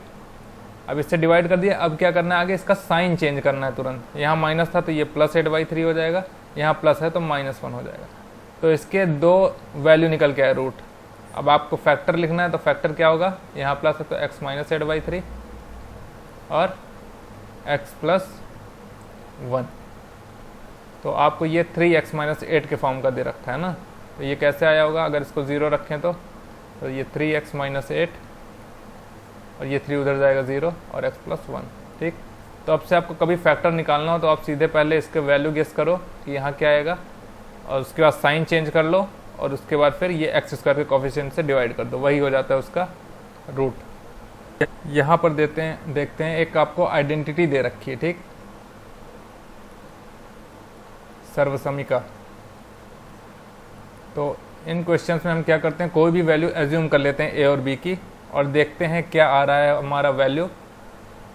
अब इससे डिवाइड कर दिया, अब क्या करना है, आगे इसका साइन चेंज करना है तुरंत। यहाँ माइनस था तो ये +8/3 हो जाएगा, यहाँ प्लस है तो -1 हो जाएगा। तो इसके 2 वैल्यू निकल के आए, रूट। अब आपको फैक्टर लिखना है, तो फैक्टर क्या होगा, यहाँ प्लस है तो x - 8/3 और x + 1। तो आपको ये 3x - 8 के फॉर्म का दे रखा है ना। तो ये कैसे आया होगा, अगर इसको 0 रखें तो ये 3x - 8 और ये 3 उधर जाएगा 0 और x + 1, ठीक। तो अब से आपको कभी फैक्टर निकालना हो तो आप सीधे पहले इसके वैल्यू गेस करो कि यहाँ क्या आएगा, और उसके बाद साइन चेंज कर लो, और उसके बाद फिर ये x² के कोफिशिएंट से डिवाइड कर दो, वही हो जाता है उसका रूट। यहाँ पर देखते हैं एक आपको आइडेंटिटी दे रखी है, ठीक, सर्वसमीका। तो इन क्वेश्चंस में हम क्या करते हैं, कोई भी वैल्यू एज्यूम कर लेते हैं a और b की, और देखते हैं क्या आ रहा है हमारा वैल्यू,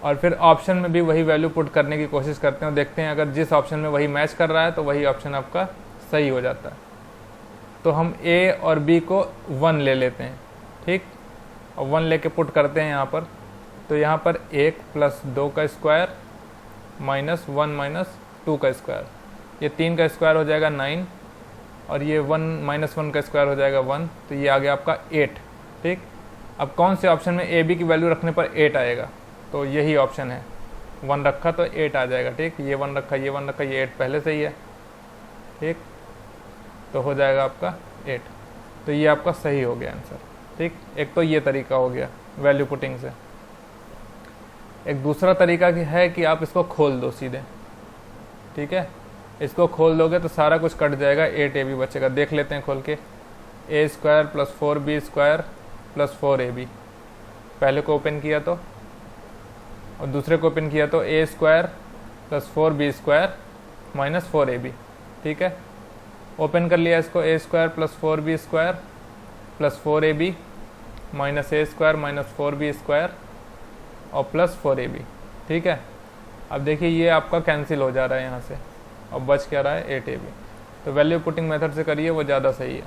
और फिर ऑप्शन में भी वही वैल्यू पुट करने की कोशिश करते हैं, और देखते हैं अगर जिस ऑप्शन में वही मैच कर रहा है तो वही ऑप्शन आपका सही हो जाता है। तो हम a और b को 1 ले लेते हैं, ठीक, और 1 लेके पुट करते हैं यहाँ पर। तो यहाँ पर 1 + 2 का स्क्वायर -1 - 2 का स्क्वायर, ये 3 का स्क्वायर हो जाएगा 9, और ये 1 -1 का स्क्वायर हो जाएगा 1, तो ये आ गया आपका 8। ठीक, अब कौन से ऑप्शन में ए बी की वैल्यू रखने पर 8 आएगा, तो यही ऑप्शन है। 1 रखा तो 8 आ जाएगा। ठीक, ये 1 रखा, ये 1 रखा, ये 8 पहले से ही है। ठीक, तो हो जाएगा आपका 8। तो ये आपका सही हो गया आंसर। ठीक, एक तो ये तरीका हो गया वैल्यू पुटिंग से। एक दूसरा तरीका है कि आप इसको खोल दो सीधे। ठीक है, इसको खोल दोगे तो सारा कुछ कट जाएगा, 8ab बचेगा। देख लेते हैं खोल के। a² + 4b² + 4ab, पहले को ओपन किया तो, और दूसरे को ओपन किया तो a² + 4b² - 4ab। ठीक है, ओपन कर लिया इसको। a² + 4b² + 4ab -a² - 4b² और +4ab। ठीक है, अब देखिए ये आपका कैंसिल हो जा रहा है यहाँ से, और बच क्या रहा है 8ab। तो वैल्यू पुटिंग मेथड से करिए, वो ज़्यादा सही है।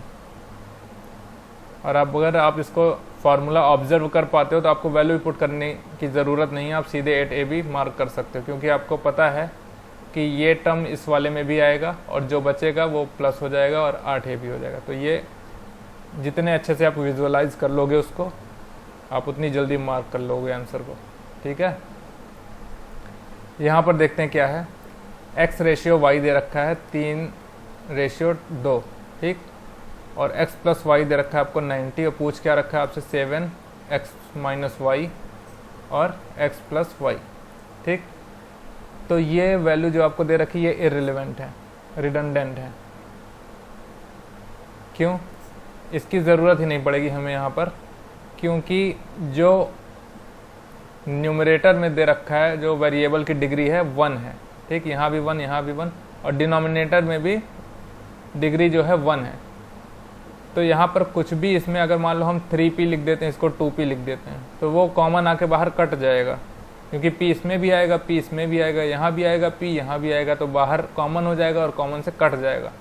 और आप अगर आप इसको फार्मूला ऑब्जर्व कर पाते हो तो आपको वैल्यू पुट करने की ज़रूरत नहीं है, आप सीधे 8ab मार्क कर सकते हो, क्योंकि आपको पता है कि ये टर्म इस वाले में भी आएगा और जो बचेगा वो प्लस हो जाएगा और 8ab हो जाएगा। तो ये जितने अच्छे से आप विजुअलाइज कर लोगे उसको, आप उतनी जल्दी मार्क कर लोगे आंसर को। ठीक है, यहाँ पर देखते हैं क्या है। x रेशियो y दे रखा है 3:2। ठीक, और x + y दे रखा है आपको 90, और पूछ क्या रखा है आपसे 7x - y और x + y। ठीक, तो ये वैल्यू जो आपको दे रखी है ये इररिलेवेंट है, रिडंडेंट है। क्यों? इसकी ज़रूरत ही नहीं पड़ेगी हमें यहाँ पर, क्योंकि जो न्यूमरेटर में दे रखा है जो वेरिएबल की डिग्री है 1 है। ठीक, यहाँ भी 1, यहाँ भी 1, और डिनोमिनेटर में भी डिग्री जो है 1 है। तो यहाँ पर कुछ भी इसमें अगर मान लो हम 3p लिख देते हैं, इसको 2p लिख देते हैं, तो वो कॉमन आके बाहर कट जाएगा, क्योंकि p इसमें भी आएगा, p इसमें भी आएगा, यहाँ भी आएगा, p यहाँ भी आएगा, तो बाहर कॉमन हो जाएगा और कॉमन से कट जाएगा।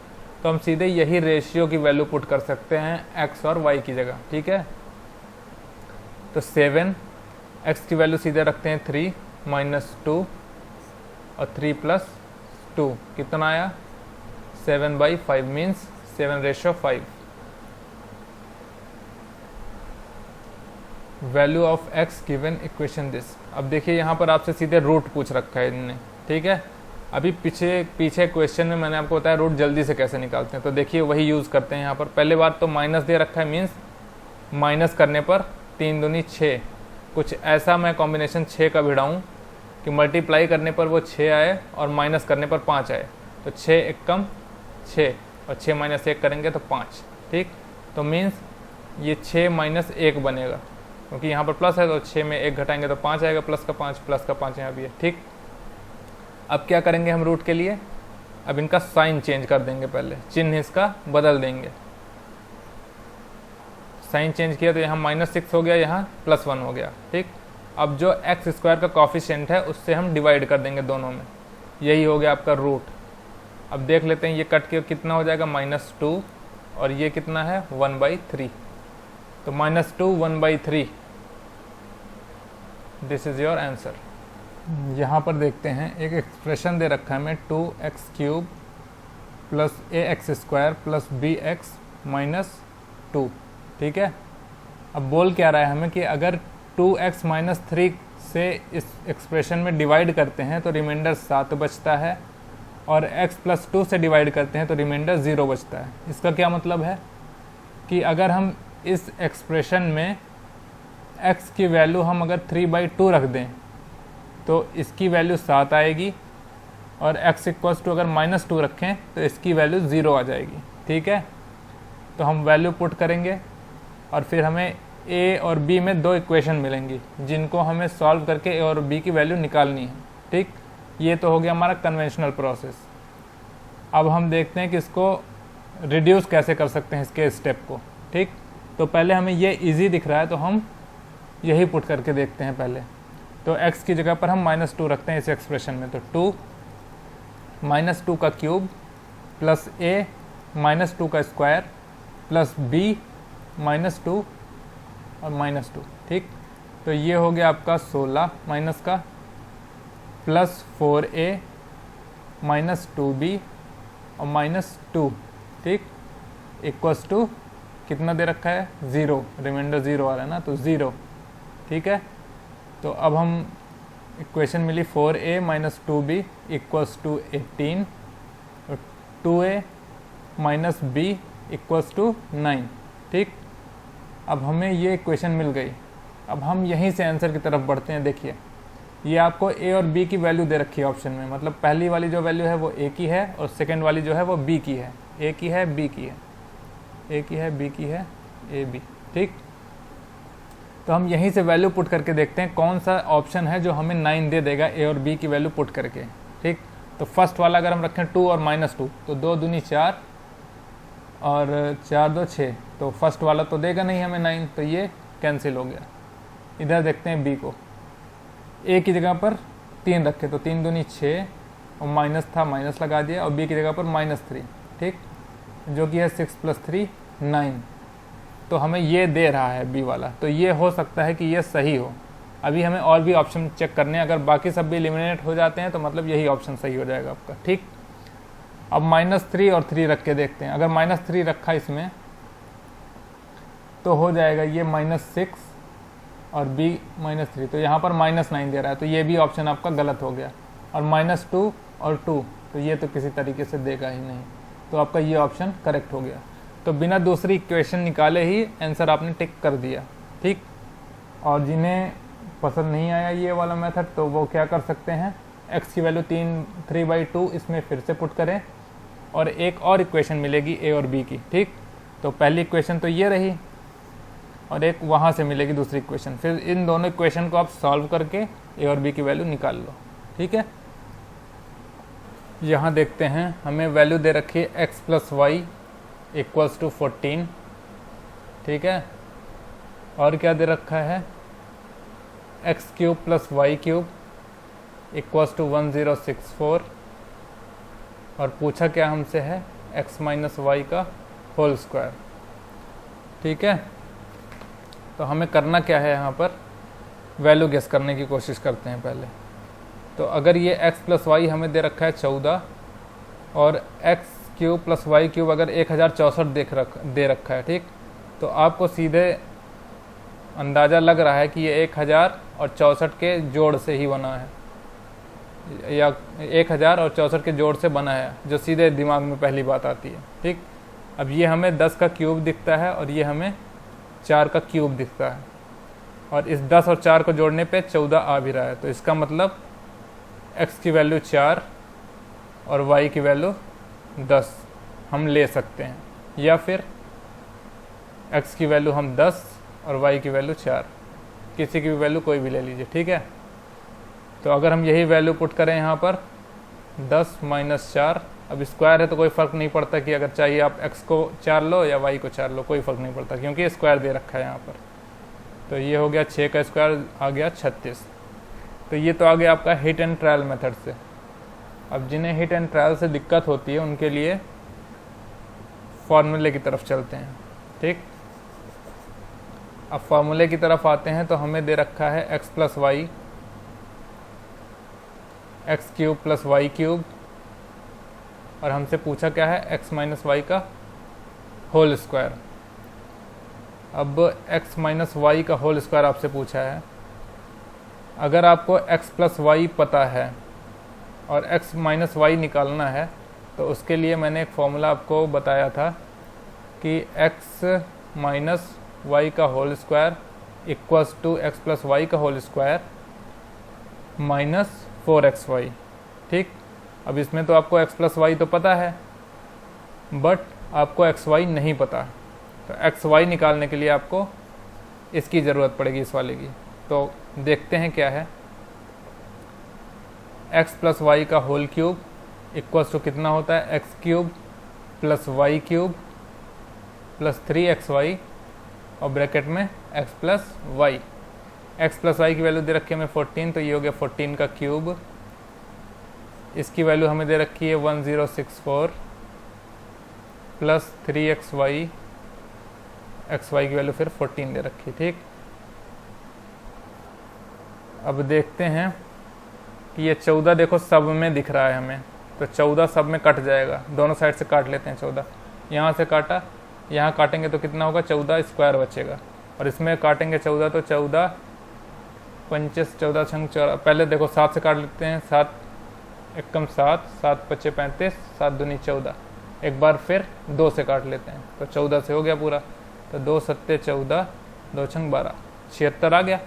तो हम सीधे यही रेशियो की वैल्यू पुट कर सकते हैं x और y की जगह। ठीक है, तो 7, x की वैल्यू सीधे रखते हैं 3 - 2 और 3 + 2 कितना आया 7/5 means 7/5। Value of x given equation this. अब देखिए यहाँ पर आपसे सीधे रूट पूछ रखा है इनने। ठीक है, अभी पीछे क्वेश्चन में मैंने आपको बताया रूट जल्दी से कैसे निकालते हैं, तो देखिए वही यूज़ करते हैं यहाँ पर। पहले बात तो माइनस दे रखा है, मीन्स माइनस करने पर 3 दूनी 6, कुछ ऐसा मैं कॉम्बिनेशन 6 का भिड़ाऊँ कि मल्टीप्लाई करने पर वो 6 आए और माइनस करने पर 5 आए, तो 6 × 1 = 6 और 6 - 1 करेंगे तो 5। ठीक, तो मीन्स ये 6 - 1 बनेगा, क्योंकि यहाँ पर प्लस है तो 6 में 1 घटाएंगे तो 5 आएगा, +5 +5 यहाँ भी है। ठीक, अब क्या करेंगे हम रूट के लिए, अब इनका साइन चेंज कर देंगे, पहले चिन्ह इसका बदल देंगे। साइन चेंज किया तो यहाँ -6 हो गया, यहाँ +1 हो गया। ठीक, अब जो x² का कॉफिशिएंट है उससे हम डिवाइड कर देंगे दोनों में, यही हो गया आपका रूट। अब देख लेते हैं ये कट के कितना हो जाएगा -2, और ये कितना है 1/3, तो -2 1/3, दिस इज योर आंसर। यहाँ पर देखते हैं एक एक्सप्रेशन दे रखा है हमें 2x³ + ax² + bx - 2। ठीक है, अब बोल क्या रहा है हमें कि अगर 2x - 3 से इस एक्सप्रेशन में डिवाइड करते हैं तो रिमाइंडर 7 बचता है, और x + 2 से डिवाइड करते हैं तो रिमाइंडर 0 बचता है। इसका क्या मतलब है कि अगर हम इस एक्सप्रेशन में x की वैल्यू हम अगर 3/2 रख दें तो इसकी वैल्यू 7 आएगी, और x = अगर -2 रखें तो इसकी वैल्यू 0 आ जाएगी। ठीक है, तो हम वैल्यू पुट करेंगे और फिर हमें a और b में 2 इक्वेशन मिलेंगी जिनको हमें सॉल्व करके a और b की वैल्यू निकालनी है। ठीक, ये तो हो गया हमारा कन्वेंशनल प्रोसेस। अब हम देखते हैं कि इसको रिड्यूस कैसे कर सकते हैं, इसके स्टेप को। ठीक, तो पहले हमें ये इजी दिख रहा है तो हम यही पुट करके देखते हैं पहले। तो x की जगह पर हम -2 रखते हैं इस एक्सप्रेशन में, तो 2 -2 का क्यूब प्लस a -2 का स्क्वायर प्लस b -2 और -2। ठीक, तो ये हो गया आपका 16 माइनस का प्लस 4a -2b और -2, ठीक, इक्वल्स टू कितना दे रखा है 0, रिमाइंडर 0 आ रहा है ना, तो 0, ठीक है। तो अब हम equation milli 4a - 2b equals to 18 और 2a - b इक्वल्स टू 9, ठीक। अब हमें ये इक्वेशन मिल गई। अब हम यहीं से आंसर की तरफ बढ़ते हैं। देखिए ये आपको a और b की वैल्यू दे रखी है ऑप्शन में, मतलब पहली वाली जो वैल्यू है वो a की है और सेकेंड वाली जो है वो b की है, a की है b की है, a की है b की है, a b, ठीक। तो हम यहीं से वैल्यू पुट करके देखते हैं कौन सा ऑप्शन है जो हमें 9 दे देगा a और b की वैल्यू पुट करके, ठीक। तो फर्स्ट वाला अगर हम रखें 2 और -2, तो 2 दूनी 4 और 4 2 6, तो फर्स्ट वाला तो देगा नहीं हमें 9, तो ये कैंसिल हो गया। इधर देखते हैं b को, a की जगह पर 3 रखे तो 3 दूनी 6 और माइनस था माइनस लगा दिया, और b की जगह पर -3, ठीक, जो कि है 6 + 3 9। तो हमें ये दे रहा है b वाला, तो ये हो सकता है कि ये सही हो। अभी हमें और भी ऑप्शन चेक करने हैं, अगर बाकी सब भी एलिमिनेट हो जाते हैं तो मतलब यही ऑप्शन सही हो जाएगा आपका, ठीक। अब -3 और 3 रख के देखते हैं। अगर -3 रखा इसमें तो हो जाएगा ये -6 और b -3, तो यहाँ पर -9 दे रहा है, तो ये भी ऑप्शन आपका गलत हो गया। और -2 और 2, तो ये तो किसी तरीके से देगा ही नहीं, तो आपका ये ऑप्शन करेक्ट हो गया। तो बिना दूसरी इक्वेशन निकाले ही आंसर आपने टिक कर दिया, ठीक। और जिन्हें पसंद नहीं आया ये वाला मेथड, तो वो क्या कर सकते हैं, x की वैल्यू 3/2 इसमें फिर से पुट करें और एक और इक्वेशन मिलेगी a और b की, ठीक। तो पहली इक्वेशन तो ये रही और एक वहाँ से मिलेगी दूसरी इक्वेशन, फिर इन दोनों इक्वेशन को आप सॉल्व करके a और b की वैल्यू निकाल लो, ठीक है। यहाँ देखते हैं हमें वैल्यू दे रखी है x + y इक्वल्स टू 14, ठीक है। और क्या दे रखा है, x³ + y³ इक्वल्स टू 1064, और पूछा क्या हमसे है x - y का होल स्क्वायर, ठीक है। तो हमें करना क्या है, यहाँ पर वैल्यू गेस करने की कोशिश करते हैं पहले। तो अगर ये x + y हमें दे रखा है 14 और x³ + y³ अगर 1064 दे रखा है, ठीक, तो आपको सीधे अंदाज़ा लग रहा है कि ये 1064 के जोड़ से ही बना है, या 1064 के जोड़ से बना है, जो सीधे दिमाग में पहली बात आती है, ठीक। अब ये हमें 10 का क्यूब दिखता है और ये हमें 4 का क्यूब दिखता है, और इस 10 और 4 को जोड़ने पे 14 आ भी रहा है, तो इसका मतलब x की वैल्यू 4 और y की वैल्यू 10 हम ले सकते हैं, या फिर x की वैल्यू हम 10 और y की वैल्यू 4, किसी की भी वैल्यू कोई भी ले लीजिए, ठीक है। तो अगर हम यही वैल्यू पुट करें यहाँ पर 10 - 4, अब स्क्वायर है तो कोई फ़र्क नहीं पड़ता कि अगर चाहिए आप x को 4 लो या y को 4 लो, कोई फ़र्क नहीं पड़ता क्योंकि स्क्वायर दे रखा है यहाँ पर। तो ये हो गया 6 का स्क्वायर आ गया 36। तो ये तो आ गया आपका हिट एंड ट्रायल मेथड से। अब जिन्हें हिट एंड ट्रायल से दिक्कत होती है उनके लिए फॉर्मूले की तरफ चलते हैं, ठीक। अब फॉर्मूले की तरफ आते हैं तो हमें दे रखा है x + y x³ + y³ और हमसे पूछा क्या है x - y का होल स्क्वायर। अब x - y का होल स्क्वायर आपसे पूछा है। अगर आपको x + y पता है और x - y निकालना है तो उसके लिए मैंने एक फॉर्मूला आपको बताया था कि x - y का whole square equals to x + y का होल स्क्वायर -4xy, ठीक। अब इसमें तो आपको x + y तो पता है, बट आपको xy नहीं पता, तो xy निकालने के लिए आपको इसकी ज़रूरत पड़ेगी, इस वाले की। तो देखते हैं क्या है, x + y का होल क्यूब इक्वल्स टू कितना होता है, x³ + y³ + 3xy और ब्रैकेट में x + y। x + y की वैल्यू दे रखी है हमें 14, तो ये हो गया 14 का क्यूब। इसकी वैल्यू हमें दे रखी है 1064 + 3xy, xy की वैल्यू फिर 14 दे रखी, ठीक। अब देखते हैं कि ये 14 देखो सब में दिख रहा है हमें, तो 14 सब में कट जाएगा, दोनों साइड से काट लेते हैं 14, यहाँ से काटा, यहाँ काटेंगे तो कितना होगा 14 स्क्वायर बचेगा, और इसमें काटेंगे 14 तो 14 25 14 छंग 14, पहले देखो 7 से काट लेते हैं, 7 एकम 7, 7 पच्चे 35, 7 दूनी 14, एक बार फिर 2 से काट लेते हैं तो 14 से हो गया पूरा, तो 2 सत्ते 14, 2 छंग 12, 76 आ गया।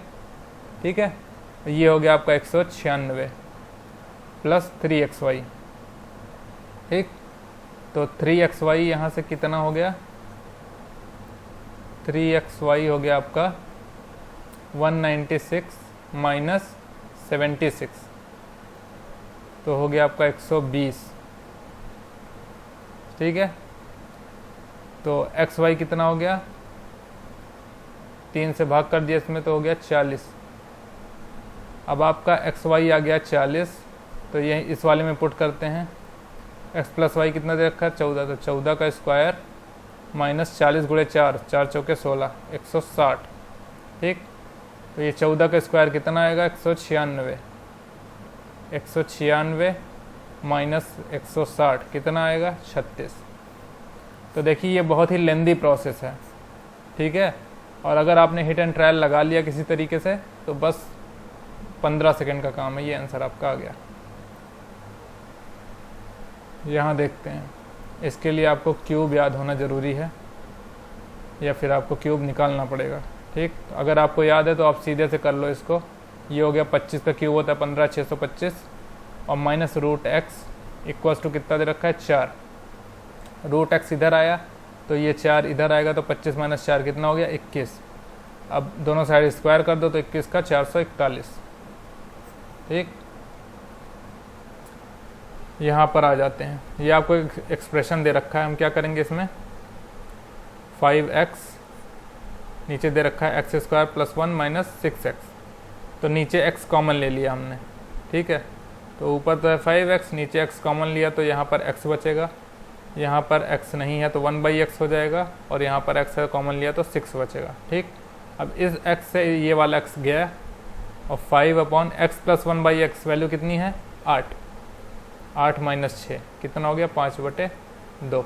ठीक है, ये हो गया आपका 196 प्लस 3xy। ठीक, तो 3xy यहाँ से कितना हो गया, 3xy हो गया आपका 196 माइनस 76, तो हो गया आपका 120। ठीक है, तो xy कितना हो गया, 3 से भाग कर दिया इसमें तो हो गया 40। अब आपका xy आ गया 40, तो ये इस वाले में पुट करते हैं, x प्लस वाई कितना दे रखा है 14, तो 14 का स्क्वायर माइनस 40 गुणे 4, 4 चौके 16, 160। ठीक, तो ये 14 का स्क्वायर कितना आएगा 196, 196 माइनस 160 कितना आएगा 36। तो देखिए ये बहुत ही लेंदी प्रोसेस है। ठीक है, और अगर आपने हिट एंड ट्रायल लगा लिया किसी तरीके से तो बस 15 सेकंड का काम है, ये आंसर आपका आ गया। यहाँ देखते हैं, इसके लिए आपको क्यूब याद होना ज़रूरी है या फिर आपको क्यूब निकालना पड़ेगा। ठीक, अगर आपको याद है तो आप सीधे से कर लो इसको। ये हो गया 25 का क्यूब होता है 15, 625 और minus root X equals to कितना दे रखा है 4, रूट एक्स इधर आया तो ये 4 इधर आएगा, तो 25 माइनस 4 कितना हो गया 21। अब दोनों साइड स्क्वायर कर दो तो 21 का 441। ठीक, यहाँ पर आ जाते हैं, ये आपको एक एक्सप्रेशन दे रखा है, हम क्या करेंगे इसमें 5x नीचे दे रखा है X square plus 1 minus 6x, तो नीचे x कॉमन ले लिया हमने। ठीक है, तो ऊपर तो है 5x, नीचे x कॉमन लिया तो यहाँ पर x बचेगा, यहाँ पर x नहीं है तो 1/x हो जाएगा, और यहाँ पर x कॉमन लिया तो 6 बचेगा। ठीक, अब इस x से ये वाला x गया और 5/x प्लस 1/x वैल्यू कितनी है 8, 8 माइनस 6 कितना हो गया 5/2,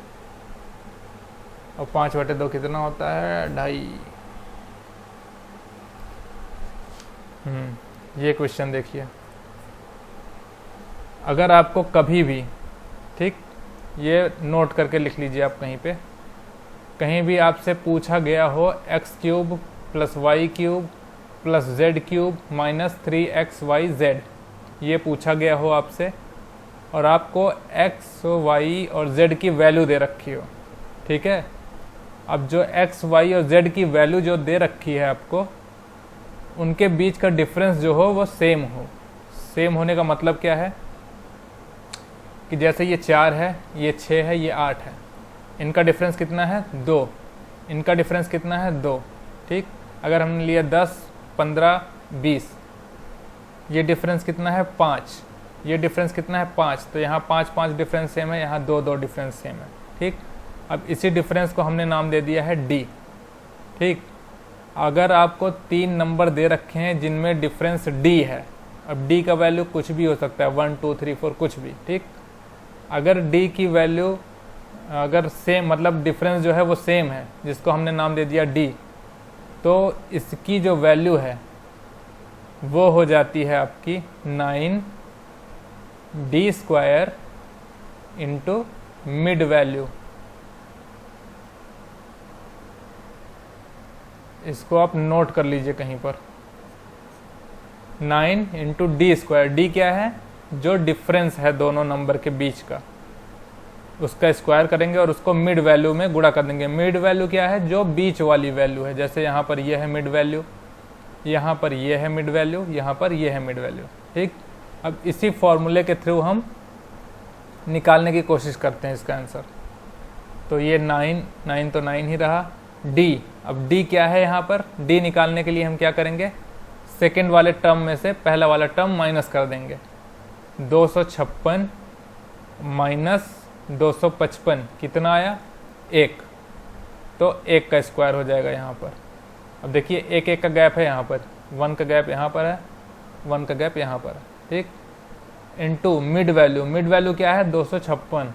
और 5/2 कितना होता है 2.5। ये क्वेश्चन देखिए, अगर आपको कभी भी, ठीक, ये नोट करके लिख लीजिए आप कहीं पे, कहीं भी आपसे पूछा गया हो x³ plus y³ plus z³ minus 3xyz, ये पूछा गया हो आपसे और आपको x, y और z की वैल्यू दे रखी हो। ठीक है, अब जो x, y और z की वैल्यू जो दे रखी है आपको, उनके बीच का डिफरेंस जो हो वो सेम हो। सेम होने का मतलब क्या है कि जैसे ये 4 है, ये 6 है, ये 8 है, इनका डिफरेंस कितना है 2, इनका डिफरेंस कितना है 2। ठीक, अगर हमने लिया 10, 15, 20, ये डिफरेंस कितना है 5, ये डिफरेंस कितना है 5, तो यहाँ 5 5 डिफरेंस सेम है, यहाँ 2 2 डिफरेंस सेम है। ठीक, अब इसी डिफरेंस को हमने नाम दे दिया है डी। ठीक, अगर आपको 3 नंबर दे रखे हैं जिनमें डिफरेंस डी है, अब डी का वैल्यू कुछ भी हो सकता है 1 2 3 4 कुछ भी। ठीक, अगर डी की वैल्यू अगर सेम मतलब डिफरेंस जो है वो सेम है, जिसको हमने नाम दे दिया डी, तो इसकी जो वैल्यू है वो हो जाती है आपकी 9d² इंटू मिड वैल्यू। इसको आप नोट कर लीजिए कहीं पर, 9 इंटू d²। डी क्या है, जो डिफरेंस है दोनों नंबर के बीच का, उसका स्क्वायर करेंगे और उसको मिड वैल्यू में गुणा कर देंगे। मिड वैल्यू क्या है, जो बीच वाली वैल्यू है, जैसे यहाँ पर ये है मिड वैल्यू, यहाँ पर ये है मिड वैल्यू, यहाँ पर ये है मिड वैल्यू। ठीक, अब इसी फॉर्मूले के थ्रू हम निकालने की कोशिश करते हैं इसका आंसर। तो ये 9 तो 9 ही रहा। डी, अब डी क्या है यहाँ पर, डी निकालने के लिए हम क्या करेंगे, सेकेंड वाले टर्म में से पहला वाला टर्म माइनस कर देंगे। 256 माइनस 255 कितना आया 1, तो 1 का स्क्वायर हो जाएगा यहाँ पर। अब देखिए 1 1 का गैप है यहाँ पर, 1 का गैप यहाँ पर है, 1 का गैप यहाँ पर है। ठीक, इंटू मिड वैल्यू क्या है 256।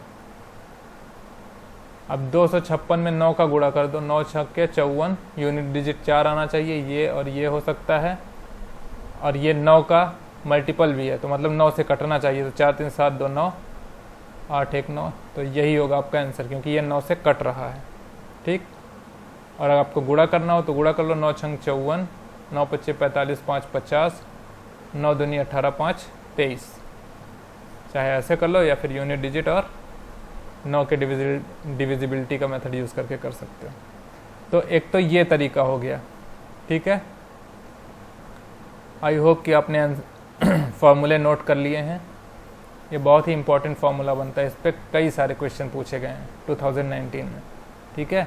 अब 256 में 9 का गुणा कर दो, 9 छक्के 54, यूनिट डिजिट 4 आना चाहिए, ये और ये हो सकता है, और ये 9 का मल्टीपल भी है तो मतलब 9 से कटना चाहिए, तो 4 3 7 2 9, 8 1 9, तो यही होगा आपका आंसर क्योंकि ये 9 से कट रहा है। ठीक, और अगर आपको गुणा करना हो तो गुणा कर लो, 9 छंग 54, 9 पच्चे 45, 5 50, 9 दूनी 18, 5 23, चाहे ऐसे कर लो या फिर यूनिट डिजिट और 9 के डिविजिबिलिटी का मेथड यूज़ करके कर सकते हो। तो एक तो ये तरीका हो गया। ठीक है, आई होप कि आपने फॉर्मूले नोट कर लिए हैं। ये बहुत ही इंपॉर्टेंट फार्मूला बनता है, इस पर कई सारे क्वेश्चन पूछे गए हैं 2019 में। ठीक है,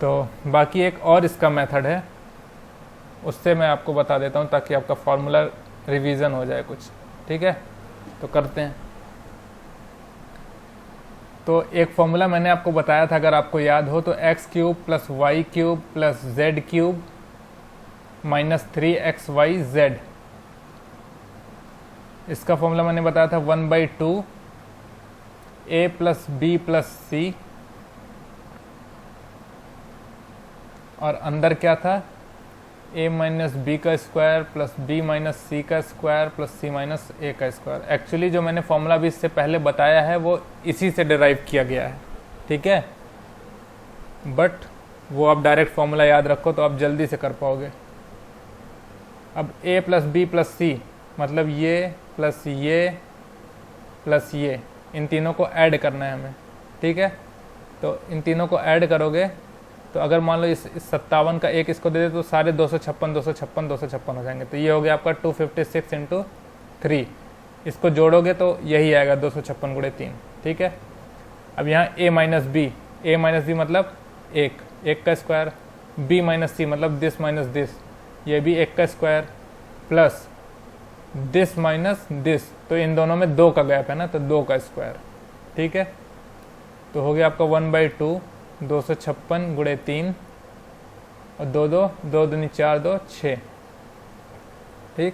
तो बाकी एक और इसका मेथड है, उससे मैं आपको बता देता हूँ ताकि आपका फार्मूला रिवीजन हो जाए कुछ। ठीक है, तो करते हैं। तो एक फॉर्मूला मैंने आपको बताया था, अगर आपको याद हो तो x³ + y³ + z³ - 3xyz, इसका फॉर्मूला मैंने बताया था 1/2 a + b + c, और अंदर क्या था a - b² + b - c² + c - a²। Actually जो मैंने फॉर्मूला भी इससे पहले बताया है वो इसी से डिराइव किया गया है। ठीक है, बट वो आप डायरेक्ट फॉर्मूला याद रखो तो आप जल्दी से कर पाओगे। अब a + b + c मतलब ये प्लस ये प्लस ये, इन तीनों को ऐड करना है हमें। ठीक है, तो इन तीनों को ऐड करोगे तो अगर मान लो इस 57 का एक इसको दे दे तो सारे 256 हो जाएंगे। तो ये हो गया आपका 256 × 3, इसको जोड़ोगे तो यही आएगा 256 × 3। ठीक है, अब यहाँ a - b मतलब एक का स्क्वायर, b - c मतलब दिस माइनस दिस, ये भी एक का square, plus this minus this, तो इन दोनों में 2 का गैप है ना, तो 2 का स्क्वायर। ठीक है, तो हो गया आपका 1/2 256 × 3 और 2 दूनी 4 2 6। ठीक,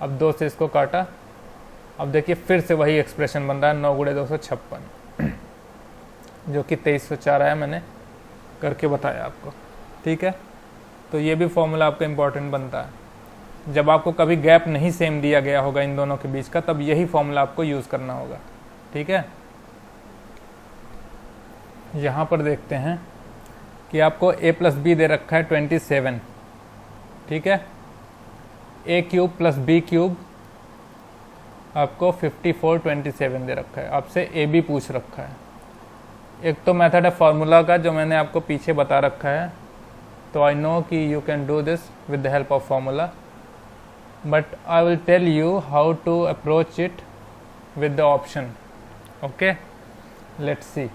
अब 2 से इसको काटा, अब देखिए फिर से वही एक्सप्रेशन बन रहा है 9 × 256 जो कि 2304 आया, मैंने करके बताया आपको। ठीक है, तो ये भी फॉर्मूला आपका इम्पोर्टेंट बनता है। जब आपको कभी गैप नहीं सेम दिया गया होगा इन दोनों के बीच का, तब यही फॉर्मूला आपको यूज़ करना होगा। ठीक है, यहाँ पर देखते हैं कि आपको a + b दे रखा है 27। ठीक है, a³ + b³ आपको 54 27 दे रखा है, आपसे ab पूछ रखा है। एक तो मेथड है फार्मूला का जो मैंने आपको पीछे बता रखा है, तो आई नो कि you can do this with the help of formula, but I will tell you how to approach it with the option. Okay, let's see.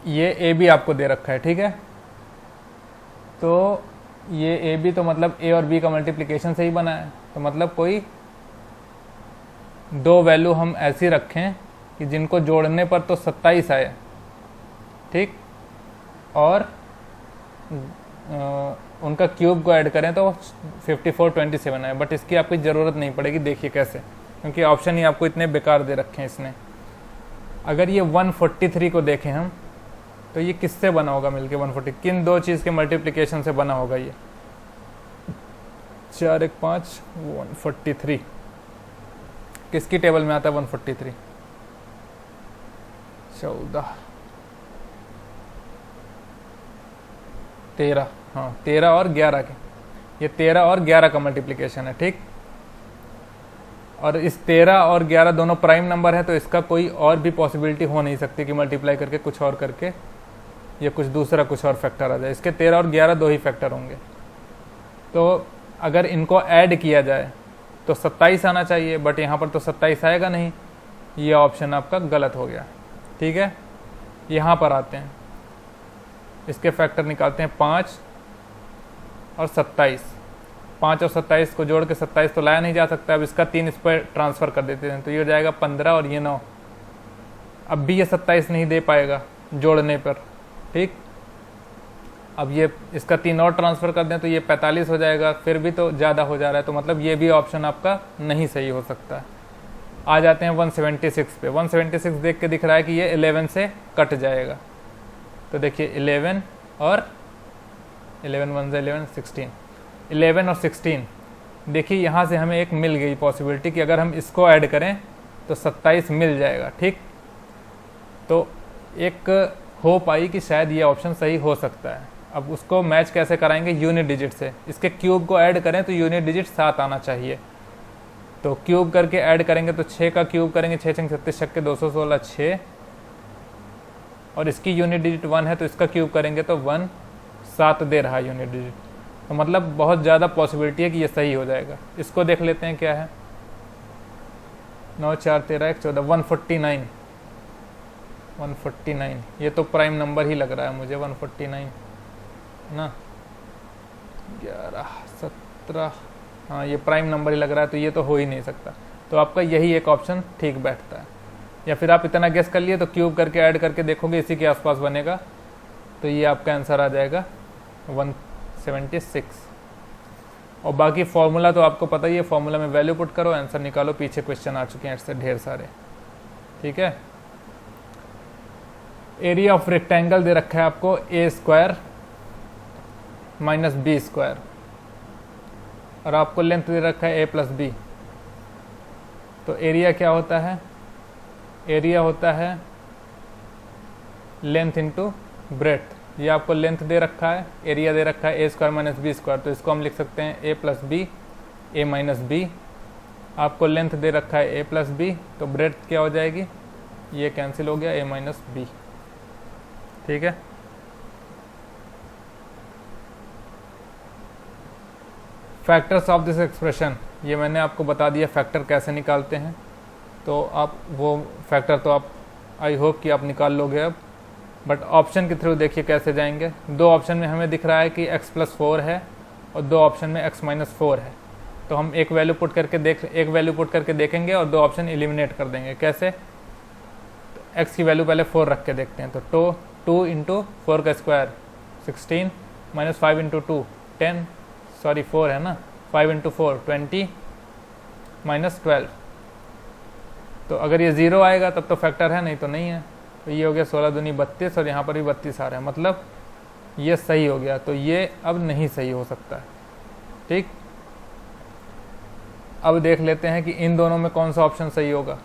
ये ए बी आपको दे रखा है। ठीक है, तो ये ए बी तो मतलब ए और बी का मल्टीप्लिकेशन से ही बना है, तो मतलब कोई 2 वैल्यू हम ऐसी रखें कि जिनको जोड़ने पर तो 27 आए। ठीक, और उनका क्यूब को ऐड करें तो 54 27 आए, बट इसकी आपकी ज़रूरत नहीं पड़ेगी। देखिए कैसे, क्योंकि ऑप्शन ही आपको इतने बेकार दे रखे हैं इसने। अगर ये 143 को देखें हम, तो ये किससे बना होगा मिलके 140, किन 2 चीज़ के मल्टीप्लिकेशन से बना होगा ये? 4 1 5 143 किसकी टेबल में आता है 143? 14 13, हाँ 13 और 11 के, ये 13 और 11 का मल्टीप्लिकेशन है। ठीक, और इस 13 और 11 दोनों प्राइम नंबर है, तो इसका कोई और भी पॉसिबिलिटी हो नहीं सकती कि मल्टीप्लाई करके कुछ और करके ये कुछ दूसरा कुछ और फैक्टर आ जाए। इसके 13 और 11 2 ही फैक्टर होंगे, तो अगर इनको ऐड किया जाए तो 27 आना चाहिए, बट यहाँ पर तो 27 आएगा नहीं, ये ऑप्शन आपका गलत हो गया। ठीक है, यहाँ पर आते हैं, इसके फैक्टर निकालते हैं 5 और 27। 5 और 27 को जोड़ के 27 तो लाया नहीं जा सकता, अब इसका 3 इस पर ट्रांसफ़र कर देते हैं, तो ये हो जाएगा 15 और ये 9। अब भी ये 27 नहीं दे पाएगा जोड़ने पर। ठीक, अब ये इसका 3 और ट्रांसफ़र कर दें तो ये 45 हो जाएगा, फिर भी तो ज़्यादा हो जा रहा है, तो मतलब ये भी ऑप्शन आपका नहीं सही हो सकता है। आ जाते हैं 176 पे। 176 देख के दिख रहा है कि ये 11 से कट जाएगा, तो देखिए 11 और 11 1 11 16, 11 और 16 देखिए यहाँ से हमें एक मिल गई पॉसिबिलिटी कि अगर हम इसको ऐड करें तो 27 मिल जाएगा। ठीक, तो एक हो पाई कि शायद ये ऑप्शन सही हो सकता है। अब उसको मैच कैसे कराएंगे? यूनिट डिजिट से। इसके क्यूब को ऐड करें तो यूनिट डिजिट 7 आना चाहिए, तो क्यूब करके ऐड करेंगे तो 6 का क्यूब करेंगे, 6 6 36 छक्के 216 6, और इसकी यूनिट डिजिट 1 है तो इसका क्यूब करेंगे तो 1 7 दे रहा है यूनिट डिजिट, तो मतलब बहुत ज़्यादा पॉसिबिलिटी है कि ये सही हो जाएगा। इसको देख लेते हैं क्या है। 9 4 13 1 14 149, 149 ये तो प्राइम नंबर ही लग रहा है मुझे, 149 ना, 11 17, हाँ ये प्राइम नंबर ही लग रहा है, तो ये तो हो ही नहीं सकता। तो आपका यही एक ऑप्शन ठीक बैठता है। या फिर आप इतना गेस कर लिए तो क्यूब करके ऐड करके देखोगे इसी के आसपास बनेगा, तो ये आपका आंसर आ जाएगा 176। और बाकी फॉर्मूला तो आपको पता ही है, फॉर्मूला में वैल्यू पुट करो, आंसर निकालो। पीछे क्वेश्चन आ चुके हैं इससे ढेर सारे। ठीक है, एरिया ऑफ रेक्टेंगल दे रखा है आपको a² - b², और आपको लेंथ दे रखा है a + b। तो एरिया क्या होता है? एरिया होता है लेंथ इंटू ब्रेथ। ये आपको लेंथ दे रखा है, एरिया दे रखा है a² - b², तो इसको हम लिख सकते हैं a + b, a - b। आपको लेंथ दे रखा है a + b, तो ब्रेथ क्या हो जाएगी? ये कैंसिल हो गया, a - b। ठीक है, फैक्टर्स ऑफ दिस एक्सप्रेशन, ये मैंने आपको बता दिया फैक्टर कैसे निकालते हैं, तो आप वो फैक्टर तो आप आई होप कि आप निकाल लोगे अब। बट ऑप्शन के थ्रू देखिए कैसे जाएंगे। 2 ऑप्शन में हमें दिख रहा है कि x + 4 है और 2 ऑप्शन में x - 4 है, तो हम एक वैल्यू पुट करके देखेंगे और 2 ऑप्शन एलिमिनेट कर देंगे। कैसे? तो x की वैल्यू पहले 4 रख के देखते हैं, तो 2 × 4 का स्क्वायर 16 - 5 × 2 10, सॉरी 4 है ना, 5 × 4 20 - 12। तो अगर ये 0 आएगा तब तो फैक्टर है, नहीं तो नहीं है। तो ये हो गया 16 दूनी 32, और यहाँ पर भी 32 आ रहा है, मतलब ये सही हो गया। तो ये अब नहीं सही हो सकता है। ठीक, अब देख लेते हैं कि इन दोनों में कौन सा ऑप्शन सही होगा।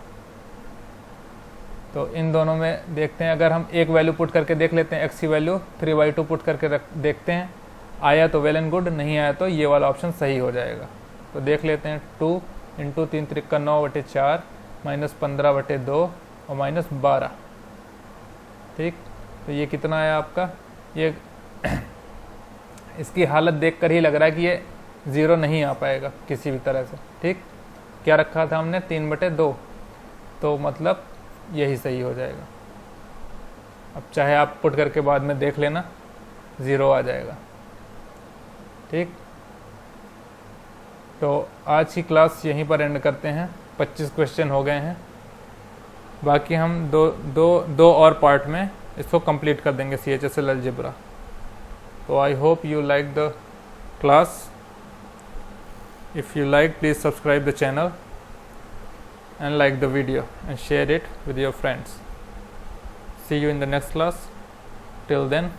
तो इन दोनों में देखते हैं, अगर हम एक वैल्यू पुट करके देख लेते हैं, x की वैल्यू 3/2 पुट करके देखते हैं, आया तो वेल एंड गुड, नहीं आया तो ये वाला ऑप्शन सही हो जाएगा। तो देख लेते हैं, 2 × 3 × 9/4 - 15/2 और -12। ठीक, तो ये कितना आया आपका? ये इसकी हालत देखकर ही लग रहा है कि ये 0 नहीं आ पाएगा किसी भी तरह से। ठीक, क्या रखा था हमने? 3/2, तो मतलब यही सही हो जाएगा। अब चाहे आप पुट करके बाद में देख लेना, 0 आ जाएगा। ठीक, तो आज की क्लास यहीं पर एंड करते हैं। 25 क्वेश्चन हो गए हैं, बाकी हम दो और पार्ट में इसको कंप्लीट कर देंगे CHSL अलजेब्रा। तो I hope you like the class. If you like, please subscribe the channel and like the video and share it with your friends. See you in the next class. Till then,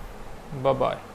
bye bye.